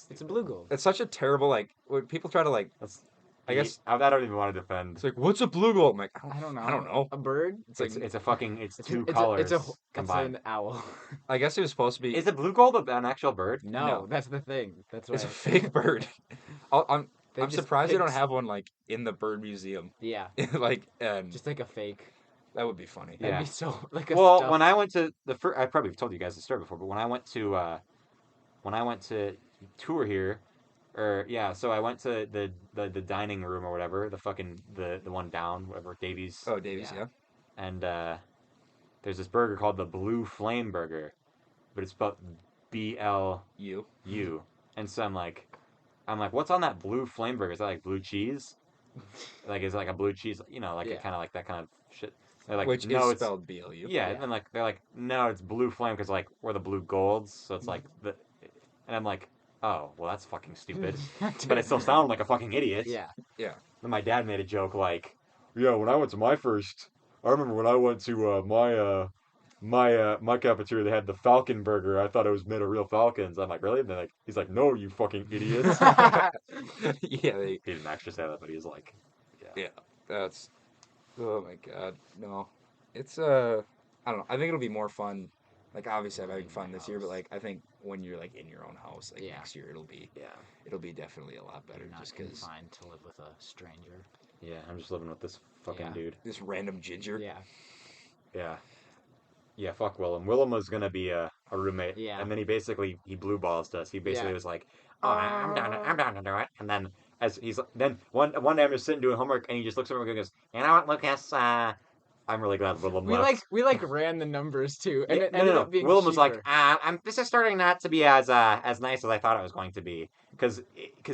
It's a blue gold. It's such a terrible like when people try to like. that's. I guess I don't even want to defend. it's like what's a blue gold? I'm like I don't know. I don't know. A bird? It's like It's a fucking. It's two it's colors it's combined. an owl. I guess it was supposed to be. Is a blue gold an actual bird? No, No. that's the thing. That's why It's a fake bird. I'm They I'm just surprised they don't picked- have one like in the bird museum. Yeah, like and just like a fake. that would be funny. Yeah. That'd be so like a Well, stuffed- when I went to the first, I probably told you guys the story before, but when I went to tour here, or yeah, so I went to the dining room or whatever, the fucking the one down, whatever, Davies, Oh, Davies, Yeah. yeah. and there's this burger called the Blue Flame Burger, but it's spelled BLU, You. and so I'm like, what's on that Blue Flame Burger? Is that like blue cheese? Like, is it like a blue cheese? You know, like Yeah. a kind of like that kind of shit. They're like, Which no, is it's spelled BLU. yeah. Yeah. And then like they're like, no, it's blue flame because like we're the blue golds, so it's like the. And I'm like, oh, well, that's fucking stupid. But I still sound like a fucking idiot. Yeah. Yeah. Then my dad made a joke like, yeah, when I went to I remember when I went to my cafeteria, they had the Falcon burger. I thought it was made of real falcons. I'm like, really? And they're like, he's like, no, you fucking idiots. Yeah. He didn't actually say that, but he was like, yeah. Yeah. That's. Oh my god. No. It's I don't know. I think it'll be more fun. Like obviously I'm having fun this year, but like I think when you're like in your own house, like Yeah. next year it'll be Yeah. definitely a lot better. You're not Just because confined to live with a stranger. Yeah, I'm just living with this fucking Yeah. dude. this random ginger. Yeah. Yeah. Yeah, fuck Willem. Willem was gonna be a roommate. Yeah. And then he blue balls to us. He basically Yeah. was like, oh, I'm down to do it. And then as he's then one day I'm just sitting doing homework and he just looks over and goes, you know what, Lucas, I'm really glad Willem left. We ran the numbers too, and Yeah, it ended up being Willem was like, cheaper. this is starting not to be as nice as I thought it was going to be, because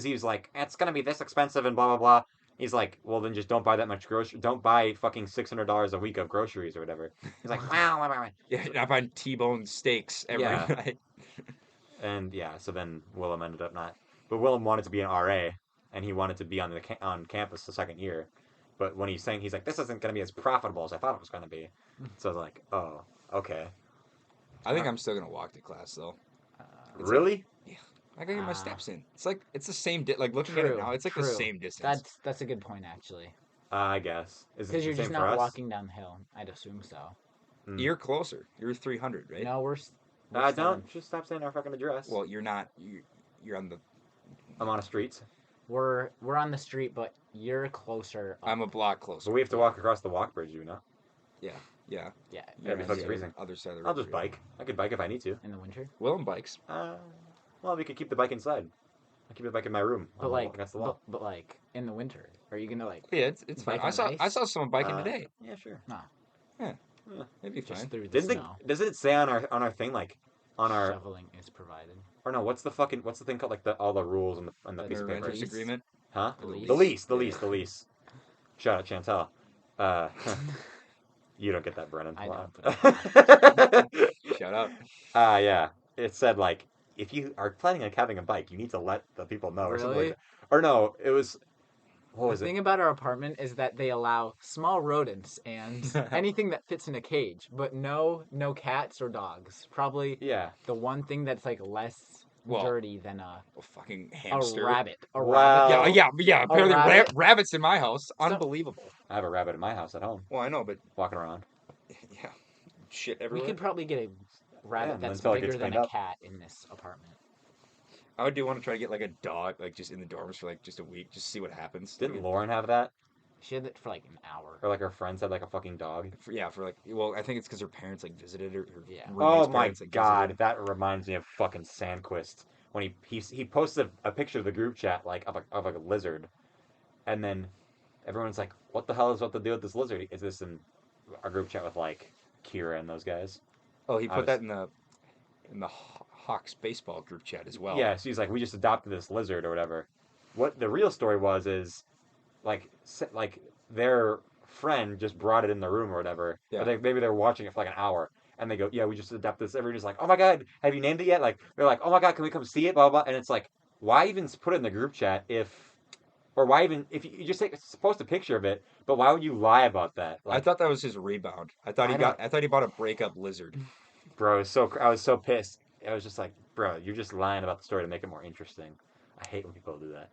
he was like, it's gonna be this expensive and blah blah blah. He's like, well then just don't buy that much grocery. Don't buy fucking $600 a week of groceries or whatever. He's like, well, Yeah, not buying T-bone steaks every Yeah. night. and yeah, so then Willem ended up not. But Willem wanted to be an RA, and he wanted to be on campus the second year. But when he's saying, he's like, this isn't going to be as profitable as I thought it was going to be. So I was like, oh, okay. I think I'm still gonna walk to class though. It's Really? I gotta get my steps in. It's like it's the same. Like looking at it now, it's like the same distance. That's a good point actually, I guess. Is it because the you're same just for not us? walking down the hill. I'd assume so. You're closer. You're 300, right? No, we're Don't just stop saying our fucking address. Well, you're not. You're on the. I'm on a street. We're on the street, but you're closer. I'm a block closer. So we have to walk across the walk bridge, you know? Yeah. Yeah. Yeah, you're because right. it's freezing. Other side of the I'll river, just bike. I could bike if I need to. In the winter. Willem bikes. Well, we could keep the bike inside. I keep the bike in my room. But like, against the wall. but like in the winter, are you gonna like Yeah, it's fine. Bike on I ice? saw someone biking today. Yeah, sure. It'd be just fine. through the Didn't snow? doesn't it say on our thing like on our Shoveling is provided. or no? What's the thing called like all the rules and the The piece of The paper? renters lease? agreement. Huh? The lease? The lease. Shout out Chantel. You don't get that, Brennan. I Wow. Shut up. Yeah. It said like if you are planning on having a bike, you need to let the people know or something like Really? that. Or no, it was what was The it? thing about our apartment is that they allow small rodents and anything that fits in a cage, but no cats or dogs. Probably Yeah. the one thing that's like less Well, dirty than a fucking hamster. rabbit. A Wow. rabbit. Yeah. Apparently, rabbit? rabbits in my house. Unbelievable. I have a rabbit in my house at home, Well, I know, but walking around. yeah, shit We everywhere. could probably get a rabbit Yeah, that's until it bigger gets than cleaned a up. cat in this apartment. I would do want to try to get like a dog, like just in the dorms for like just a week, just see what happens. Didn't Like, Lauren have that? She had it for like an hour. Or like her friends had like a fucking dog? for like, well, I think it's because her parents like visited her. Yeah. Oh roommate's my parents, like, god, visited. that reminds me of fucking Sandquist when he posted a picture of the group chat like of a lizard, and then everyone's like, "What the hell is what to do with this lizard?" Is this in our group chat with like Kira and those guys? Oh, he I put was- that in the Hawks baseball group chat as well. Yeah, so he's like, "We just adopted this lizard or whatever." What the real story was is like their friend just brought it in the room or whatever. Yeah. Or maybe they were watching it for like an hour. And they go, yeah, we just adopted this. Everybody's like, oh my god, have you named it yet? Like, they're like, oh my god, can we come see it? Blah, blah, blah. And it's like, why even put it in the group chat if you just post a picture of it, but why would you lie about that? I Like, thought that was his rebound. I thought he bought a breakup lizard. bro, I was so pissed. I was just like, bro, you're just lying about the story to make it more interesting. I hate when people do that.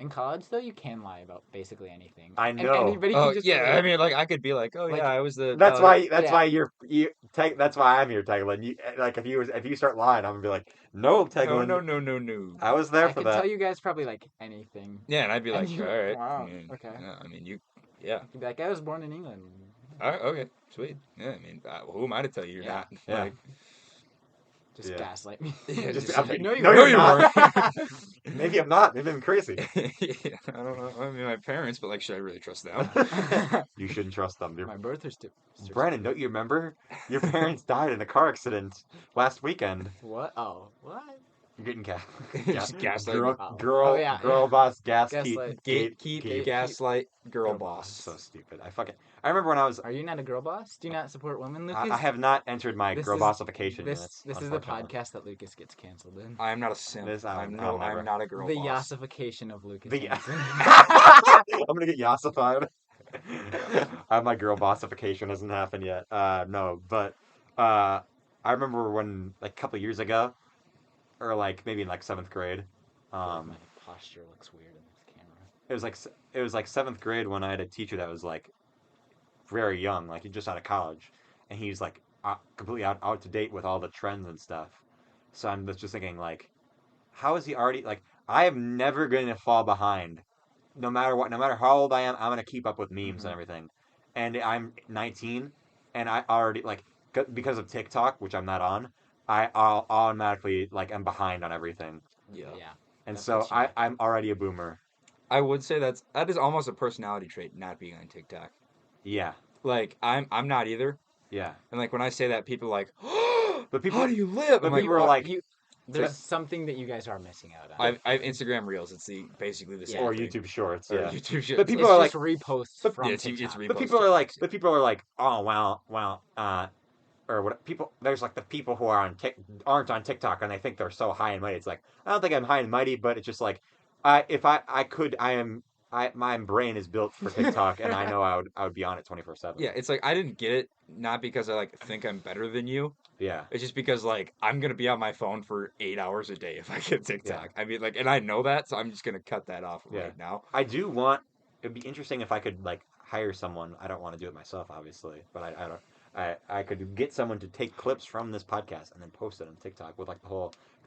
In college, though, you can lie about basically anything. I And know. anybody Oh can just yeah, like, I mean, like I could be like, oh Like, yeah, I was the. That's yeah. why that's why I'm here, Tegiland. You like if you start lying, I'm gonna be like, no, Tegiland. No. I was there I for can that. tell you guys probably like anything. Yeah, and I'd be like, And you- all right. wow, I mean, okay. Yeah, I mean, yeah. You'd be like, I was born in England. All right, okay, sweet. Yeah, I mean, who am I to tell you you're Yeah. not? Yeah. Like, Just Yeah. gaslight me. Yeah, Just- like, no, you no, weren't. you're not. Maybe I'm not. Maybe I'm crazy. yeah, I don't know. I mean, my parents, but like, should I really trust them? You shouldn't trust them. My birth certificate. Brennan, don't you remember? Your parents died in a car accident last weekend. What? Oh, what? You're getting Just Gaslight. Oh, yeah. Girlboss, Gaslight. Gatekeep, Gaslight, Girlboss. So stupid. I remember when I was. Are you not a girl boss? Do you not support women, Lucas? I have not entered my This girl is- bossification This units. is the unfortunately. podcast that Lucas gets canceled in. I'm not a simp. I'm not a girl The boss. yassification of Lucas. The- Hansen. I'm gonna get yassified. My girl bossification hasn't happened yet. No, but I remember when like a couple years ago, or like maybe in like 7th grade. My posture looks weird in this camera. It was like 7th grade when I had a teacher that was like very young, like he just out of college, and he's like completely out to date with all the trends and stuff. So I'm just thinking like, how is he already like? I am never going to fall behind, no matter what, no matter how old I am. I'm going to keep up with memes and everything, and I'm 19, and I already like because of TikTok, which I'm not on. I'll automatically like I'm behind on everything, Yeah. and That so puts you- I'm already a boomer. I would say that is almost a personality trait, not being on TikTok. Yeah, Like I'm not either. yeah. And like when I say that, people are like, But people- how do you live? but I'm like, people are "Well, like, There's something that you guys are missing out on. I have Instagram Reels. It's basically the same or thing. YouTube Shorts. Or Yeah. YouTube shit. But people it's are like, just reposts but- from Yeah, it's TikTok. reposts. but people are like, oh well, or what people? There's like the people who are aren't on TikTok and they think they're so high and mighty. It's like I don't think I'm high and mighty, but it's just like, if I could, my brain is built for TikTok, and I know I would be on it 24/7. Yeah, it's like I didn't get it not because I like think I'm better than you. Yeah. It's just because like I'm gonna be on my phone for 8 hours a day if I get TikTok. I mean, like, and I know that, so I'm just gonna cut that off Yeah. right now. I do want. It'd be interesting if I could like hire someone. I don't want to do it myself, obviously, but I don't. I could get someone to take clips from this podcast and then post it on TikTok with like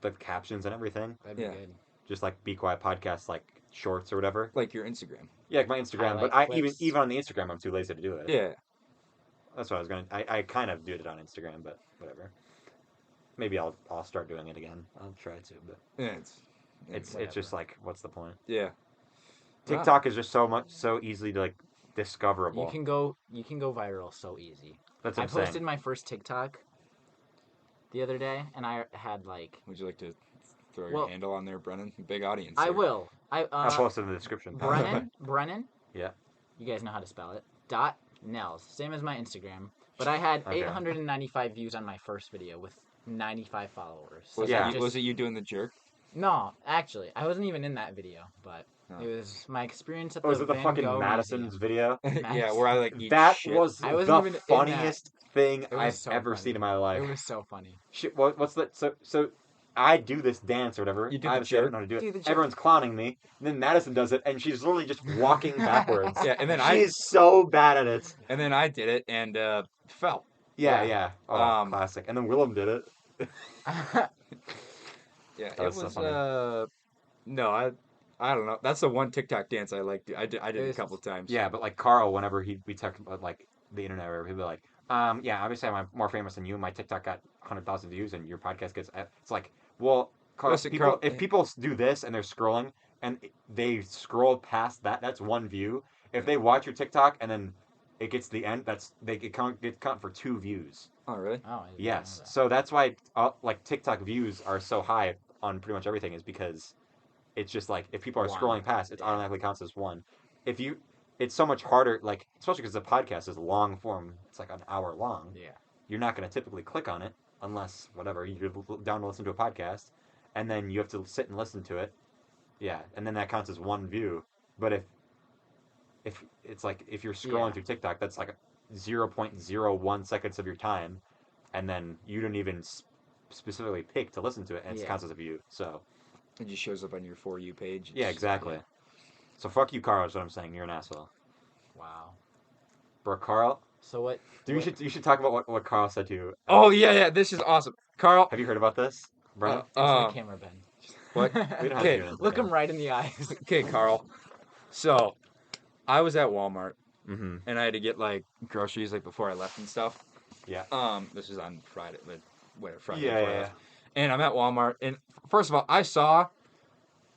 the captions and everything. That'd be Yeah. good. Just like Be Quiet Podcast, like shorts or whatever. Like your Instagram. Yeah, like my Instagram. Highlight But clips. even on the Instagram, I'm too lazy to do it. Yeah. That's what I was gonna. I kind of did it on Instagram, but whatever. Maybe I'll start doing it again. I'll try to, but Yeah, it's whatever. just like, what's the point? yeah. TikTok is just so easily to like discoverable. You can go viral so easy. That's what I I'm saying. posted my first TikTok the other day, and I had like Would you like to throw Well- your handle on there, Brennan? Big audience. I here. will. I'll post it in the description. Brennan. Yeah. You guys know how to spell it. .Nels, same as my Instagram, but I had Okay. 895 views on my first video with 95 followers. So Was, Yeah. it, was it you doing the jerk? No, actually, I wasn't even in that video, but Oh. it was my experience at Oh, was the it the Van fucking Gogh Madison's Museum. video? Yeah, where I like eat That shit. was I wasn't even the in that. funniest thing It was I've so ever funny. seen in my life. It was so funny. Shit, what's that? So I do this dance or whatever. You do I the obviously don't jerk? know how to do Do it. the jerk. Everyone's clowning me. And then Madison does it, and she's literally just walking backwards. Yeah, and then She's so bad at it. I did it and fell. Yeah, Yeah. yeah. Oh, classic. And then Willem did it. Yeah, That it was so was funny. no, I don't know. That's the one TikTok dance I liked. I did it a was- couple times. Yeah, but like Karl, whenever we talked about like the internet, or whatever, he'd be like, yeah, obviously I'm more famous than you. My TikTok got 100,000 views, and your podcast gets. It's like, well, Karl, Listen, people, Karl, if people do this and they're scrolling and they scroll past that, that's one view. If they watch your TikTok and then it gets to the end, they get count for 2 views. Oh, really? Oh, I didn't Yes, know that. so that's why like TikTok views are so high on pretty much everything, is because it's just like if people are One. scrolling past, it Yeah. automatically counts as one. It's so much harder, like especially because the podcast is long form. It's like an hour long. Yeah. You're not going to typically click on it unless whatever you're down to listen to a podcast, and then you have to sit and listen to it. Yeah, and then that counts as one view. But if it's like if you're scrolling Yeah. through TikTok, that's like 0.01 seconds of your time, and then you don't even specifically pick to listen to it, and it Yeah. counts as a view. So It just shows up on your For You page. yeah, It's- exactly. yeah. So fuck you, Karl. Is what I'm saying. You're an asshole, Wow. bro. Karl, So what? you should talk about what Karl said to you. Oh yeah, this is awesome, Karl. Have you heard about this, Brennan? Answer the camera, Ben. What? We don't have Okay, to do it. Look him right in the eyes. Okay, Karl. So, I was at Walmart Mm-hmm. and I had to get like groceries like before I left and stuff. Yeah. This is on Friday, Friday. Yeah, before I yeah, left. And I'm at Walmart, and first of all, I saw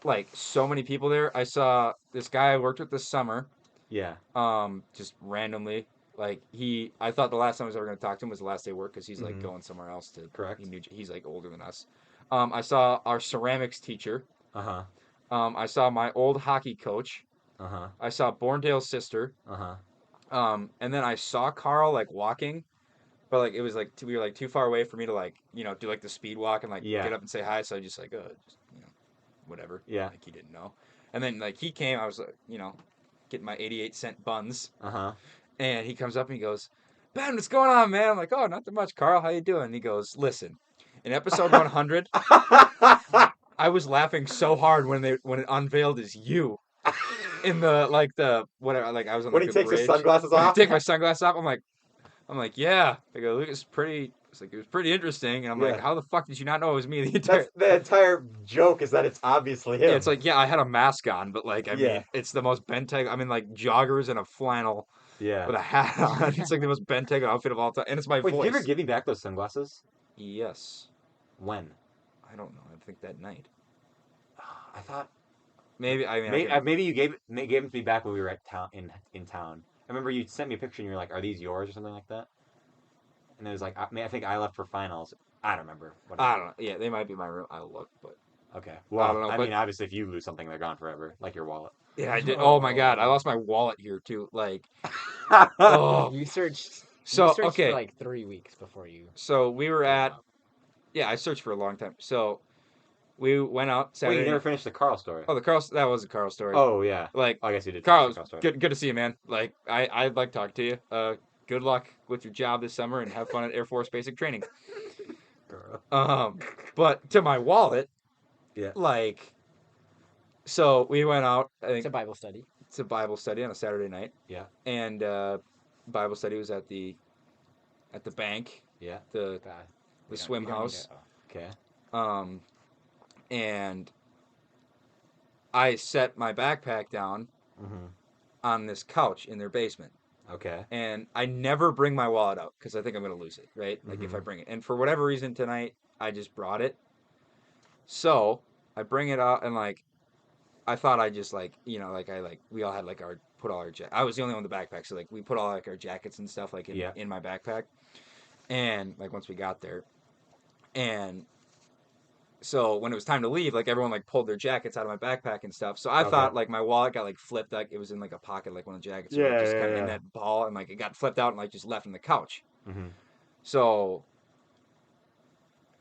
like so many people there. I saw this guy I worked with this summer. Yeah. Just randomly. Like I thought the last time I was ever going to talk to him was the last day of work because he's like Mhm. going somewhere else to. Correct. He's like older than us. I saw our ceramics teacher. Uh-huh. I saw my old hockey coach. Uh-huh. I saw Borndale's sister. Uh-huh. And then I saw Karl like walking, but like it was like we were like too far away for me to like do like the speed walk and like Yeah. get up and say hi. So I just like just whatever. Yeah. Like he didn't know. And then like he came, I was like getting my 88-cent buns, Uh-huh. and he comes up and he goes, "Ben, what's going on, man?" I'm like, "Oh, not too much, Karl. How you doing?" And he goes, "Listen, in episode 100, I was laughing so hard when it unveiled as you." In the whatever, like I was on When like he a takes his bridge. sunglasses When I off? take my sunglasses off, I'm like, yeah. I go, Lucas, pretty. It's like it was pretty interesting, and I'm like, Yeah. how the fuck did you not know it was me the entire? That's the entire joke is that it's obviously him. Yeah, it's like I had a mask on, but like I Yeah. mean, it's the most Benteg. I'm in like joggers and a flannel Yeah. with a hat on. It's like the most Benteg outfit of all time, and it's my Wait, did voice. you ever give me back those sunglasses? Yes. When? I don't know. I think that night. I thought Maybe I mean maybe you gave them to me back when we were at town in town. I remember you sent me a picture and you were like, "Are these yours?" or something like that. And it was like, I think I left for finals. I don't remember. Whatever. I don't know. Yeah, they might be my room. I'll look, but Okay. Well, I don't know, I but- mean, obviously, if you lose something, they're gone forever, like your wallet. yeah, I did. Oh my god, I lost my wallet here too. Like, Oh. oh. You searched. So, you searched okay. for like 3 weeks before you. So we were gave at. up. Yeah, I searched for a long time. So we went out Wait, Saturday. you never finished the Carl story. Oh, the Carl. That was a Carl story. Oh yeah. Like, Oh, I guess you did. Carl, finish the story. good to see you, man. Like, I'd like to talk to you. Good luck with your job this summer and have fun at Air Force Basic Training. But to my wallet, Yeah. like, so we went out. I It's think a Bible study. it's a Bible study on a Saturday night. Yeah. And Bible study was at the bank, Yeah. the We don't- swim we don't need house. to- Okay. And I set my backpack down Mm-hmm. on this couch in their basement. Okay. And I never bring my wallet out because I think I'm going to lose it, right? Like if I Mhm. bring it. And for whatever reason tonight, I just brought it. So I bring it out and like, I thought I just like, we all had like put all our, I was the only one with the backpack. So like we put all like our jackets and stuff like Yeah. in my backpack. And like once we got there. And so when it was time to leave, like everyone like pulled their jackets out of my backpack and stuff. So I Okay. thought like my wallet got like flipped, like it was in like a pocket, like one of the jackets, or, like, Yeah, just yeah, kind of in yeah. that ball, and like it got flipped out and like just left on the couch. Mm-hmm. So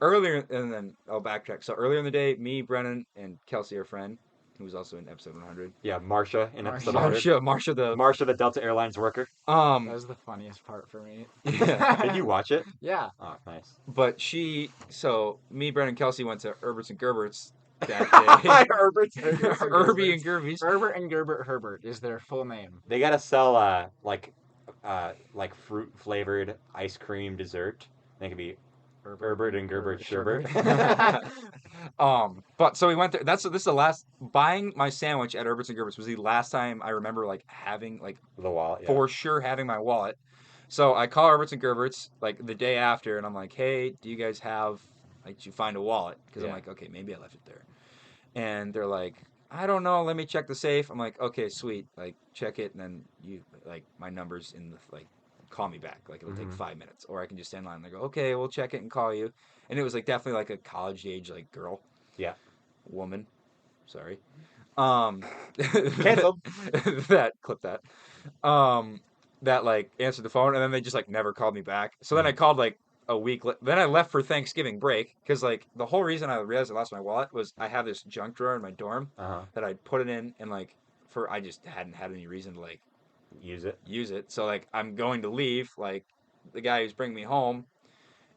earlier, and then I'll backtrack. So earlier in the day, me, Brennan, and Kelsey, our friend, who was also in episode 100. Yeah, Marsha in episode Marsha. 100. Marsha Marsha, the Delta Airlines worker. That was the funniest part for me. Yeah. Did you watch it? Yeah. Oh, nice. But me, Brennan, and Kelsey went to Herbert's and Gerbert's that day. Herbert's. Herbie and Gerby's. Herbert and Gerbert Herbert is their full name. They gotta sell like fruit flavored ice cream dessert. They could be Herbert and Gerbert sherbet. But so we went there. This is the last buying my sandwich at Herbert's and Gerbert's was the last time I remember like having like The wallet. Yeah. for sure having my wallet. So I call Herbert's and Gerbert's like the day after, and I'm like, hey, do you guys have like did you find a wallet? Because I'm Yeah. like, okay, maybe I left it there. And they're like, I don't know. Let me check the safe. I'm like, okay, sweet. Like check it, and then you like my number's in the like. Call me back. Like it'll take Mhm. 5 minutes, or I can just stand in line and they go, okay, we'll check it and call you. And it was like definitely like a college age like girl, Yeah. woman. Sorry. Canceled. That clip that. That like answered the phone and then they just like never called me back. So then I called like a week. Then I left for Thanksgiving break because like the whole reason I realized I lost my wallet was I have this junk drawer in my dorm Uh-huh. that I'd put it in and like I just hadn't had any reason to like Use it. use it. So like I'm going to leave. Like the guy who's bringing me home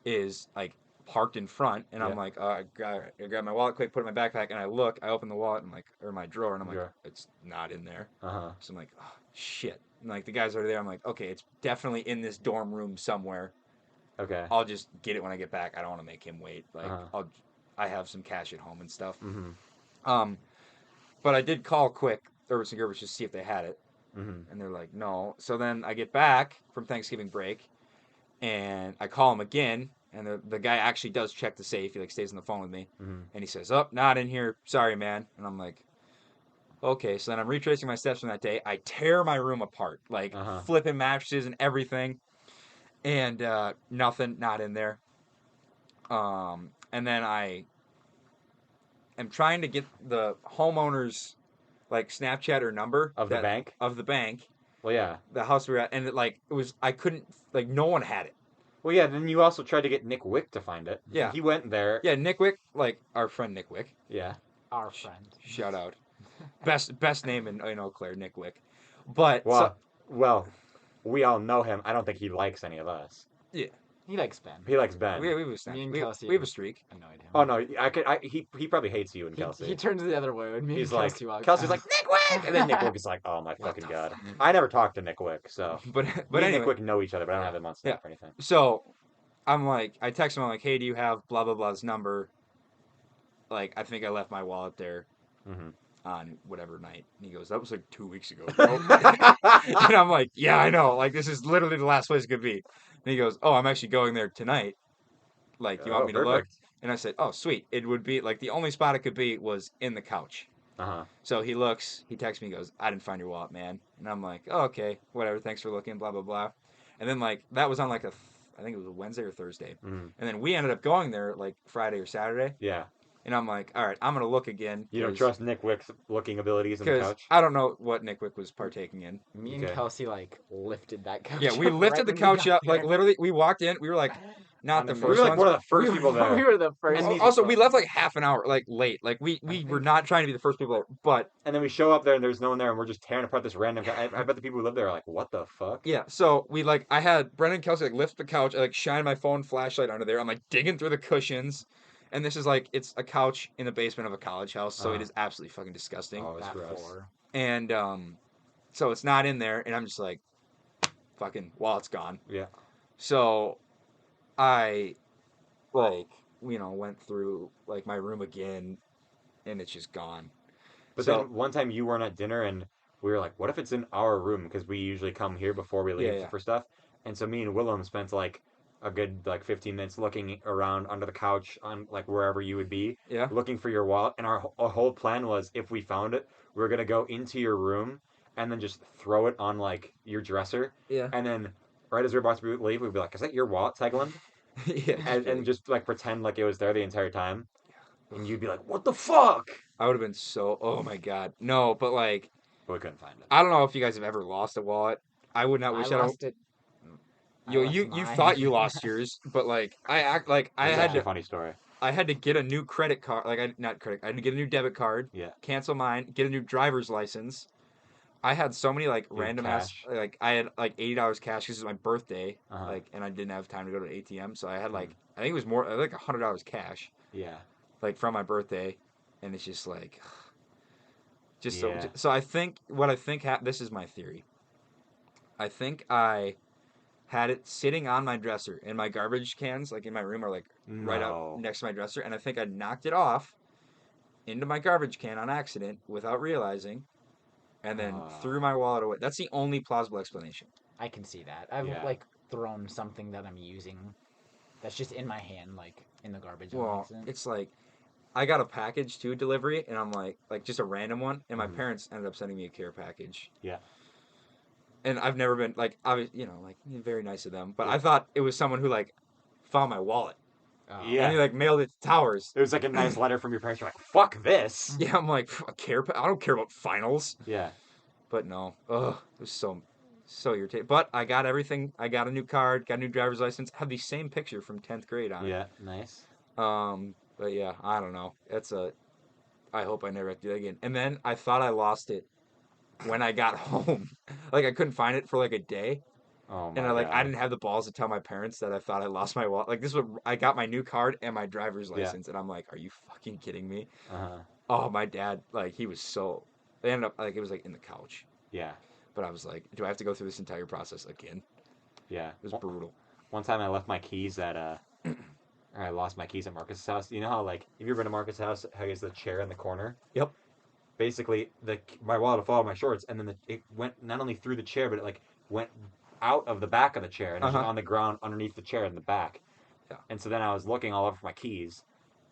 is like parked in front, and Yeah. I'm like, I grab my wallet quick, put it in my backpack, and I open the wallet and like or my drawer, and I'm like, Drawer. it's not in there. Uh-huh. So I'm like, oh, shit. And like the guys are there. I'm like, okay, it's definitely in this dorm room somewhere. Okay. I'll just get it when I get back. I don't want to make him wait. Like Uh-huh. I have some cash at home and stuff. Mm-hmm. But I did call quick Herbert's and Gerbert's just to see if they had it. Mm-hmm. And they're like, no. So then I get back from Thanksgiving break, and I call him again, and the guy actually does check the safe. He like stays on the phone with me, Mm-hmm. and he says, "Oh, not in here. Sorry, man." And I'm like, okay. So then I'm retracing my steps from that day. I tear my room apart, like Uh-huh. flipping mattresses and everything, and nothing, not in there. And then I am trying to get the homeowner's like Snapchat or number Of the bank? of the bank, Well, yeah. the house we were at, and I couldn't like no one had it. Well, yeah. Then you also tried to get Nick Wick to find it. Yeah. He went there. Yeah, Nick Wick, like our friend Nick Wick. Yeah. Our friend. Shout out. Best name in Eau Claire, Nick Wick. But Well, we all know him. I don't think he likes any of us. He likes Ben. He likes Ben. we have a Me and we, Kelsey we have a streak. annoyed him. Oh no, he probably hates you and Kelsey. He turns the other way when me He's and like, Kelsey walk Kelsey's by. like, Nick Wick! And then Nick Wick is like, oh my What fucking the god. fuck? I never talked to Nick Wick, so. But Me and anyway, Nick Wick know each other, but I don't have him on Snap or anything. so I'm like, I text him, I'm like, hey, do you have blah blah blah's number? Like, I think I left my wallet there Mm-hmm. on whatever night. And he goes, that was like 2 weeks ago, bro. And I'm like, yeah, I know. Like, this is literally the last place it could be. And he goes, oh, I'm actually going there tonight. Like, you want me to look? And I said, oh, sweet. It would be, like, the only spot it could be was in the couch. Uh-huh. So he looks, he texts me, he goes, I didn't find your wallet, man. And I'm like, oh, okay, whatever, thanks for looking, blah, blah, blah. And then, like, that was on, like, I think it was a Wednesday or Thursday. Mm-hmm. And then we ended up going there, like, Friday or Saturday. Yeah. And I'm like, all right, I'm going to look again. You don't trust Nick Wick's looking abilities in the Because couch? I don't know what Nick Wick was partaking in. Me and Okay. Kelsey like lifted that couch. Yeah, we up lifted right the when we couch got up. Like, there. literally, we walked in, we were like, not the We We were first like ones. one of the first people there. We were the first. And Also, we left like half an hour, like, late. Like, we were not trying to be the first people there. But, And then we show up there and there's no one there and we're just tearing apart this random guy. I bet the people who live there are like, what the fuck? yeah, so we, like, I had Brennan and Kelsey, like, lift the couch. I, like, shine my phone flashlight under there. I'm, like, digging through the cushions. And this is, like, it's a couch in the basement of a college house, so it is absolutely fucking disgusting. Oh, it's that gross. floor. And, so it's not in there, and I'm just like, fucking, wallet's gone. Yeah. So, I, like, you know, went through, like, my room again, and it's just gone. But So- then one time you weren't at dinner and we were like, what if it's in our room? Because we usually come here before we leave Yeah. for stuff. And so me and Willem spent like a good like 15 minutes looking around under the couch on like wherever you would be, Yeah. looking for your wallet. And our whole plan was if we found it, we were going to go into your room and then just throw it on like your dresser. Yeah. And then right as we were about to leave, we'd be like, is that your wallet, Tegiland? Yeah. And just like pretend like it was there the entire time. And you'd be like, what the fuck? I would have been so, oh my god. No, but, like, But we couldn't find it. I don't know if you guys have ever lost a wallet. I would not wish I that. lost it. I You lost mine. thought you lost yours, but, like, I act like I It's had actually a to funny story. I had to get a new credit card. Like, I had to get a new debit card. Yeah. Cancel mine. Get a new driver's license. I had so many, like, You had random cash? ass. Like, I had like $80 cash because it was my birthday. Uh-huh. Like, and I didn't have time to go to the ATM, so I had like I think it was more like $100 cash. Yeah. Like from my birthday, and it's just like, just Yeah. so I think what I think this is my theory. I think I had it sitting on my dresser, and my garbage cans, like in my room, are like right out No. next to my dresser, and I think I knocked it off into my garbage can on accident without realizing, and then threw my wallet away. That's the only plausible explanation. I can see that. I've Yeah. like thrown something that I'm using that's just in my hand, like in the garbage. on Well, accident. it's like I got a package to delivery, and I'm like just a random one, and my Mhm. parents ended up sending me a care package. Yeah. And I've never been like, you know, like very nice of them, but Yeah. I thought it was someone who like found my wallet, Yeah. and he like mailed it to Towers. It was like a nice letter from your parents. You're like, fuck this. Yeah, I'm like, I don't care about finals, Yeah. but no, ugh, it was so irritating. But I got everything. I got a new card, got a new driver's license, had the same picture from 10th grade on it. Yeah. Nice. But yeah, I don't know. I hope I never have to do that again. And then I thought I lost it when I got home. Like I couldn't find it for like a day. Oh my And I God. didn't have the balls to tell my parents that I thought I lost my wallet. Like this was I got my new card and my driver's Yeah. license, and I'm like, are you fucking kidding me? Uh-huh. Oh, my dad, like he was so. They ended up like it was like in the couch, Yeah. but I was like, do I have to go through this entire process again? Yeah. It was brutal. One time I left my keys at or I lost my keys at Marcus's house. You know how like if you've been to Marcus's house, how he has the chair in the corner? Yep. Basically, my wallet will fall out of my shorts, and then it went not only through the chair, but it like went out of the back of the chair, and it was just Uh-huh. on the ground underneath the chair in the back. Yeah. And so then I was looking all over for my keys,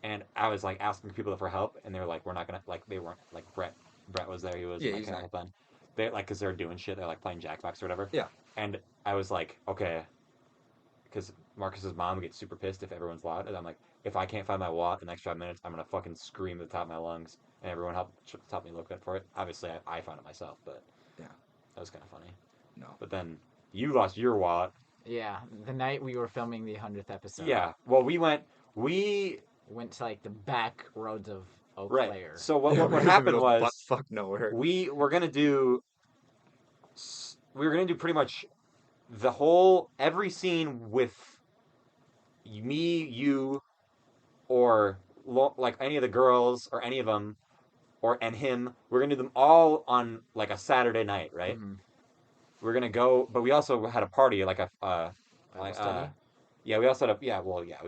and I was like asking people for help, and they were like, "We're not gonna like." They weren't like Brett. Brett was there. He was Yeah, my he's kind of then. They like because they're doing shit. They're like playing Jackbox or whatever. Yeah. And I was like, okay, because Marcus's mom gets super pissed if everyone's loud, and I'm like, if I can't find my wallet in the next 5 minutes, I'm gonna fucking scream at the top of my lungs, and everyone help me look for it. Obviously, I found it myself, but Yeah. that was kind of funny. No. But then you lost your wallet. Yeah, the night we were filming the 100th episode. Yeah. Well, we went to like the back roads of Eau right. Claire. So what Yeah, what we're in the happened middle of was butt-fuck nowhere. we were gonna do pretty much the whole every scene with me, you, or like any of the girls or any of them, and him. We're gonna do them all on like a Saturday night, right? Mhm. We're gonna go, but we also had a party, like a Bible study. yeah, we also had we had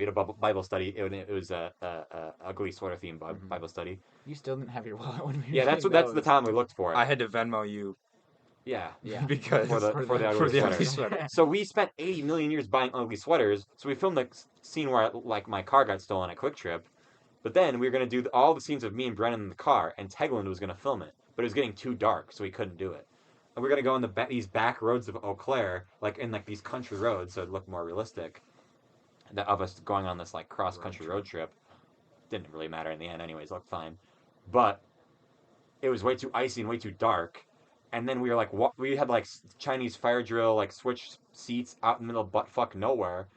a Bible study. It was a ugly sweater themed Mhm. Bible study. You still didn't have your wallet when we were Yeah, that's doing that's the those. time we looked for it. I had to Venmo you Yeah, Yeah. because for the ugly ugly sweater. sweater. So we spent 80 million years buying ugly sweaters. So we filmed the scene where like my car got stolen at Quick Trip, but then we were gonna do all the scenes of me and Brennan in the car, and Tegiland was gonna film it, but it was getting too dark, so we couldn't do it. And we're gonna go in these back roads of Eau Claire, like in like these country roads, so it looked more realistic. That of us going on this like cross country road trip didn't really matter in the end, anyways. Looked fine, but it was way too icy and way too dark. And then we were like, what? We had like Chinese fire drill, like switch seats out in the middle of butt fuck nowhere.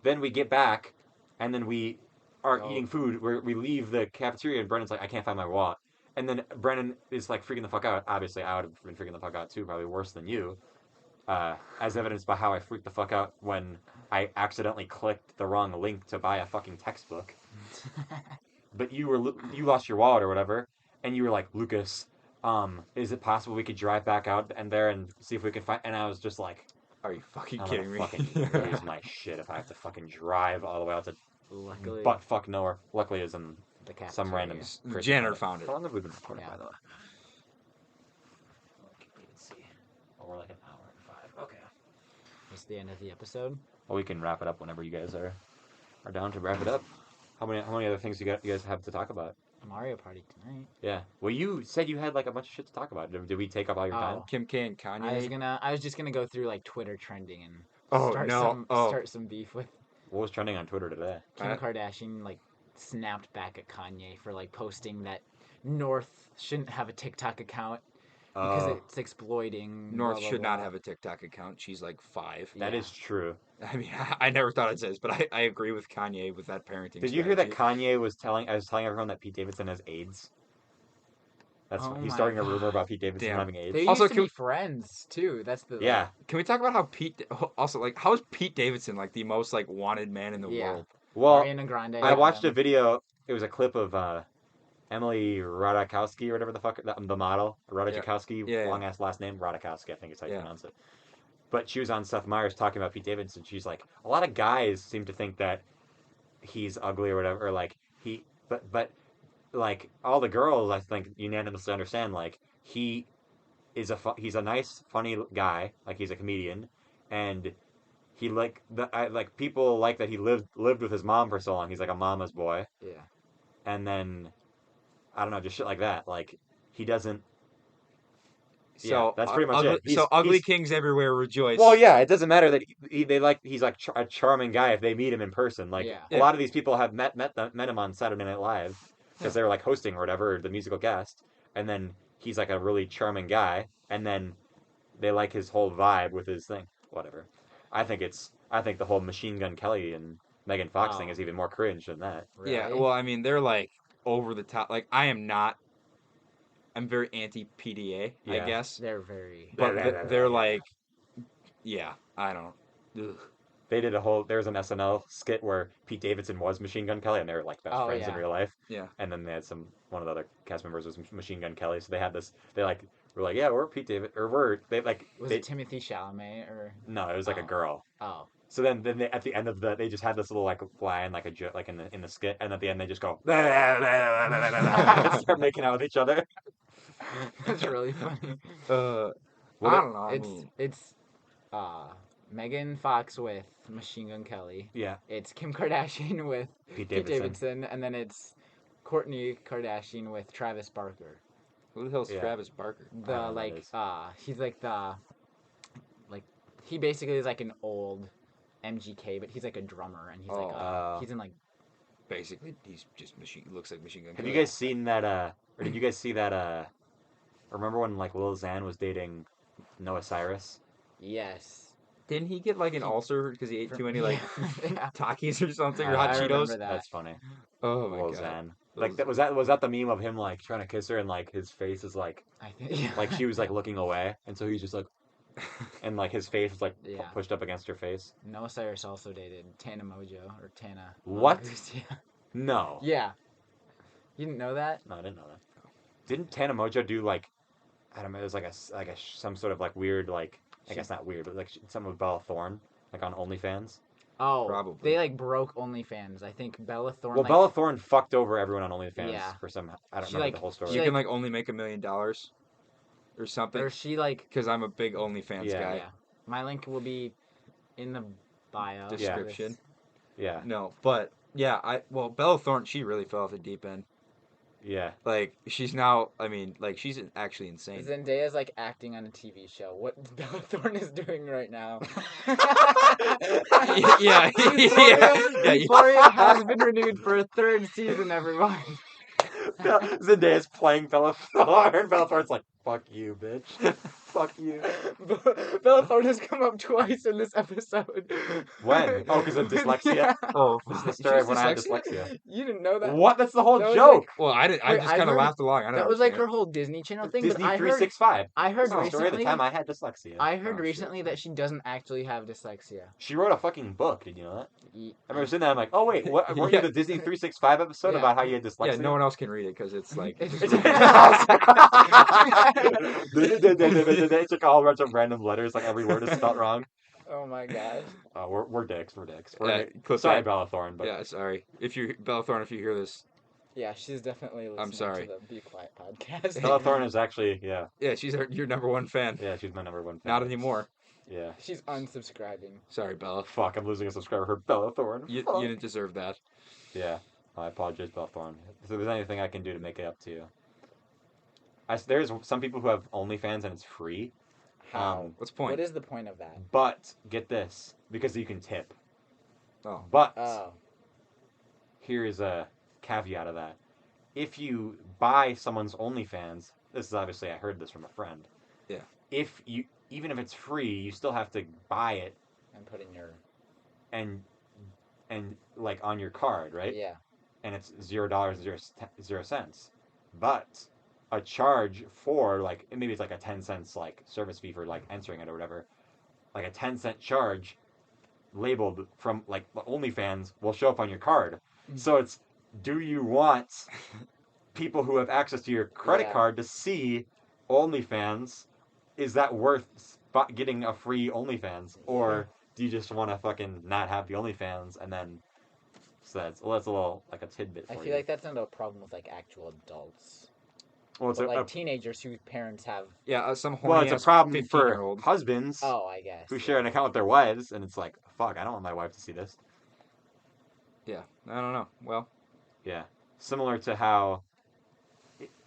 Then we get back, and then we are eating food. We leave the cafeteria, and Brennan's like, I can't find my wallet. And then Brennan is like freaking the fuck out. Obviously, I would have been freaking the fuck out too, probably worse than you. As evidenced by how I freaked the fuck out when I accidentally clicked the wrong link to buy a fucking textbook. But you lost your wallet or whatever, and you were like, Lukas, is it possible we could drive back out and there and see if we can find? And I was just like, Are you fucking I'm kidding gonna me? fucking lose my shit if I have to fucking drive all the way out to Luckily, butt fuck nowhere. Luckily, it was in the cafeteria. some random. The prison. janitor found it. How long have we been recording, Yeah. by the way? Let's see. Oh, we're like an hour and 5. Okay. It's the end of the episode. Well, we can wrap it up whenever you guys are down to wrap it up. How many other things you guys have to talk about? Mario Party tonight. Yeah. Well, you said you had like a bunch of shit to talk about. Did we take up all your time? Kim K and Kanye. I was just gonna go through like Twitter trending and Oh, start no. start some beef with What was trending on Twitter today? Kim Kardashian. Like snapped back at Kanye for like posting that North shouldn't have a TikTok account because it's exploiting. North blah, blah, should not blah. have a TikTok account. She's like 5. That Yeah. is true. I mean, I never thought I'd say this, but I agree with Kanye with that parenting. Did you hear that strategy. Kanye was telling everyone that Pete Davidson has AIDS? Oh He's my starting a rumor God. about Pete Davidson Damn. having AIDS. They Also, used to can be friends too. That's the Yeah. Can we talk about how also like how is Pete Davidson like the most like wanted man in the Yeah. world? Well, Ariana Grande. I watched a video. It was a clip of Emily Ratajkowski or whatever the fuck, the model. Ratajkowski, Yeah. long ass last name. Ratajkowski, I think is how you Yeah. pronounce it. But she was on Seth Meyers talking about Pete Davidson. She's like, a lot of guys seem to think that he's ugly or whatever. Or like but like all the girls, I think unanimously understand like he's a nice, funny guy. Like he's a comedian, and he like people like that he lived with his mom for so long. He's like a mama's boy, Yeah. and then I don't know, just shit like that. Like he doesn't. So Yeah, that's pretty much ugly, it. So ugly kings everywhere rejoice. Well, yeah, it doesn't matter that he's like a charming guy if they meet him in person. Like Yeah. a lot of these people have met him on Saturday Night Live because Yeah. they were like hosting or whatever, or the musical guest, and then he's like a really charming guy, and then they like his whole vibe with his thing. Whatever. I think the whole Machine Gun Kelly and Megan Fox thing is even more cringe than that. Really? Yeah. Well, I mean, they're like over the top. Like I'm very anti PDA, I Yeah. guess. They're very. But they're Yeah. like, yeah, I don't. Ugh. They did there was an SNL skit where Pete Davidson was Machine Gun Kelly, and they were like best friends in yeah. real life. Yeah. And then they had one of the other cast members was Machine Gun Kelly, so they had this. They like were like, yeah, we're Pete David, or Was it Timothy Chalamet or? No, it was like a Oh. girl. Oh. So then they, at the end of they just had this little like line, like a joke, like in the skit, and at the end they just go start making out with each other. That's really funny. I What don't know. I mean, It's Megan Fox with Machine Gun Kelly. Yeah, It's Kim Kardashian with Pete Pete Davidson. Davidson, and then it's Kourtney Kardashian with Travis Barker. who the hell's Yeah. Travis Barker? I don't The know who that like is. he's like he basically is like an old MGK, but he's like a drummer and he's like Oh. he's in like basically he's just looks like Machine Gun Have Kelly. you guys seen that? Or did you guys see that? Remember when like Lil Xan was dating Noah Cyrus? Yes. Didn't he get like an ulcer because he ate too many like Yeah. Takis or something or I hot remember Cheetos? that. That's funny. Oh my Lil god. Xan. Lil Like that was that the meme of him like trying to kiss her and like his face is like I think. Yeah. like she was like looking away and so he's just like and like his face is like Yeah. pushed up against her face. Noah Cyrus also dated Tana Mojo or Tana. What? Mongoose, yeah. No. Yeah. You didn't know that? No, I didn't know that. Didn't Tana Mojo do like I don't know, it was like some sort of like weird like I guess not weird, but like something with Bella Thorne like on OnlyFans. Oh, Probably. they like broke OnlyFans. I think Bella Thorne. Well, like, Bella Thorne fucked over everyone on OnlyFans Yeah. for some. I don't She, remember like- the whole story. You she, can like only make $1 million or something. or she like. Because I'm a big OnlyFans Yeah. guy. Yeah. My link will be in the bio. of Description. this. Yeah, No, but yeah, Bella Thorne, she really fell off the deep end. yeah. Like she's now, I mean, like she's actually insane. Zendaya's like acting on a TV show. What Bella Thorne is doing right now? yeah, Euphoria has been renewed for a third season, everyone. Zendaya's playing Bella Thorne. Bella Thorne's like, "Fuck you, bitch. Fuck you." Bella Thorne has come up twice in this episode. When? Oh, because of dyslexia. Yeah. Oh, This is the she story has of when I had dyslexia? dyslexia. You didn't know that? What? That's the whole That was joke. Well, I didn't. I Wait, just I kind of heard- laughed along. I don't That was like understand. her whole Disney Channel thing. Disney but 365. I heard That's the story of the recently. time I had dyslexia. I heard Oh, shit. recently that she doesn't actually have dyslexia. She wrote a fucking book. Did you know that? Ye- I remember sitting there. I'm like, oh wait, what? Weren't Yeah. you the Disney 365 episode Yeah. about how you had dyslexia? Yeah, no one else can read it because it's like. It's- just- They took a whole bunch of random letters, like every word is spelled wrong. Oh my gosh. We're dicks. We're dicks. clip Sorry, that. Bella Thorne, but Yeah, sorry. If you Bella Thorne, if you hear this, Yeah, she's definitely listening sorry. to the Be Quiet podcast. Bella Thorne is actually yeah, yeah, she's your number one fan. yeah, she's my number one fan. Not anymore. Yeah. She's unsubscribing. Sorry, Bella. Fuck, I'm losing a subscriber for Bella Thorne. You Fuck. didn't deserve that. Yeah, I apologize, Bella Thorne. If there's anything I can do to make it up to you, there's some people who have OnlyFans and it's free. How? What's the point? What is the point of that? But get this, because you can tip. Oh. But Oh. here is a caveat of that. If you buy someone's OnlyFans, this is obviously I heard this from a friend. Yeah. Even if it's free, you still have to buy it And put in your. and like on your card, right? Yeah. And it's $0.00. But a charge for like maybe it's like a 10 cents like service fee for like entering it or whatever, like a 10-cent charge labeled from like OnlyFans will show up on your card. So it's, do you want people who have access to your credit Yeah. card to see OnlyFans? Is that worth getting a free OnlyFans, or do you just want to fucking not have the OnlyFans and then? So that's a little like a tidbit for I you. feel like that's not a problem with like actual adults. well, it's But a, like teenagers whose parents have. Yeah, some horny well, it's a ass problem for 15-year-old. husbands Oh, I guess. who share an account with their wives, and it's like, fuck, I don't want my wife to see this. Yeah, I don't know. Well, Yeah, similar to how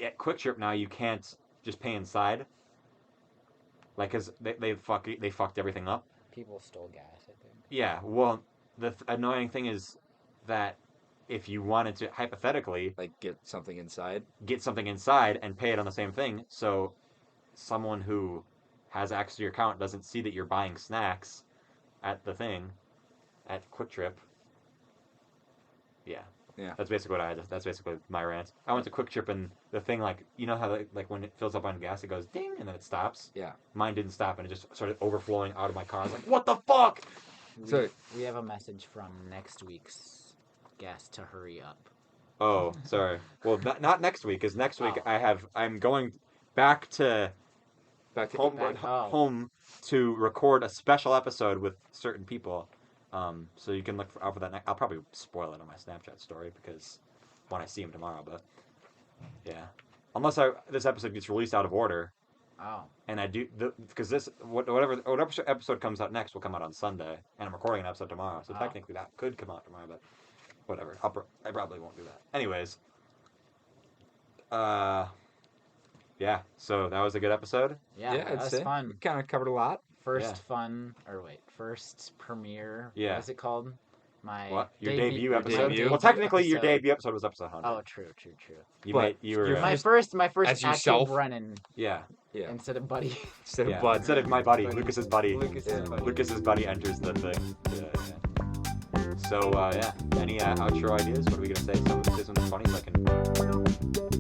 at Quick Trip now you can't just pay inside. Like, cause they fucked everything up. People stole gas, I think. Yeah, well, the annoying thing is that if you wanted to hypothetically like get something inside. get something inside and pay it on the same thing, so someone who has access to your account doesn't see that you're buying snacks at the thing at Quick Trip. Yeah. Yeah. That's basically what I had. That's basically my rant. I went to Quick Trip and the thing, like, you know how like when it fills up on gas, it goes ding and then it stops. Yeah. Mine didn't stop and it just started overflowing out of my car. I was like, what the fuck? So- We have a message from next week's guest to hurry up. Oh, sorry. Well, not next week, because next week Oh. I'm going back to Back to home to record a special episode with certain people. So you can look out for that. I'll probably spoil it on my Snapchat story because when I see him tomorrow. But yeah, unless this episode gets released out of order, Oh. and I do because whatever episode comes out next will come out on Sunday, and I'm recording an episode tomorrow. So Oh. technically that could come out tomorrow, but whatever. I probably won't do that. Anyways, yeah. So that was a good episode. Yeah, Yeah, that I'd was say. fun. Kind of covered a lot. First Yeah. first premiere. Yeah. What is it called? My What? Your debut episode? debut Well, technically, your episode. debut episode was episode 100. Oh, true. But You were... your My first- first as actual yourself? Brennan yeah. Yeah. instead of Buddy. Instead Yeah. of Bud. Instead of my buddy, Buddy. Lucas's buddy. Lucas's buddy. Enters the thing. Yeah. So, yeah. Any outro ideas? What are we going to say? This one's funny, so I can...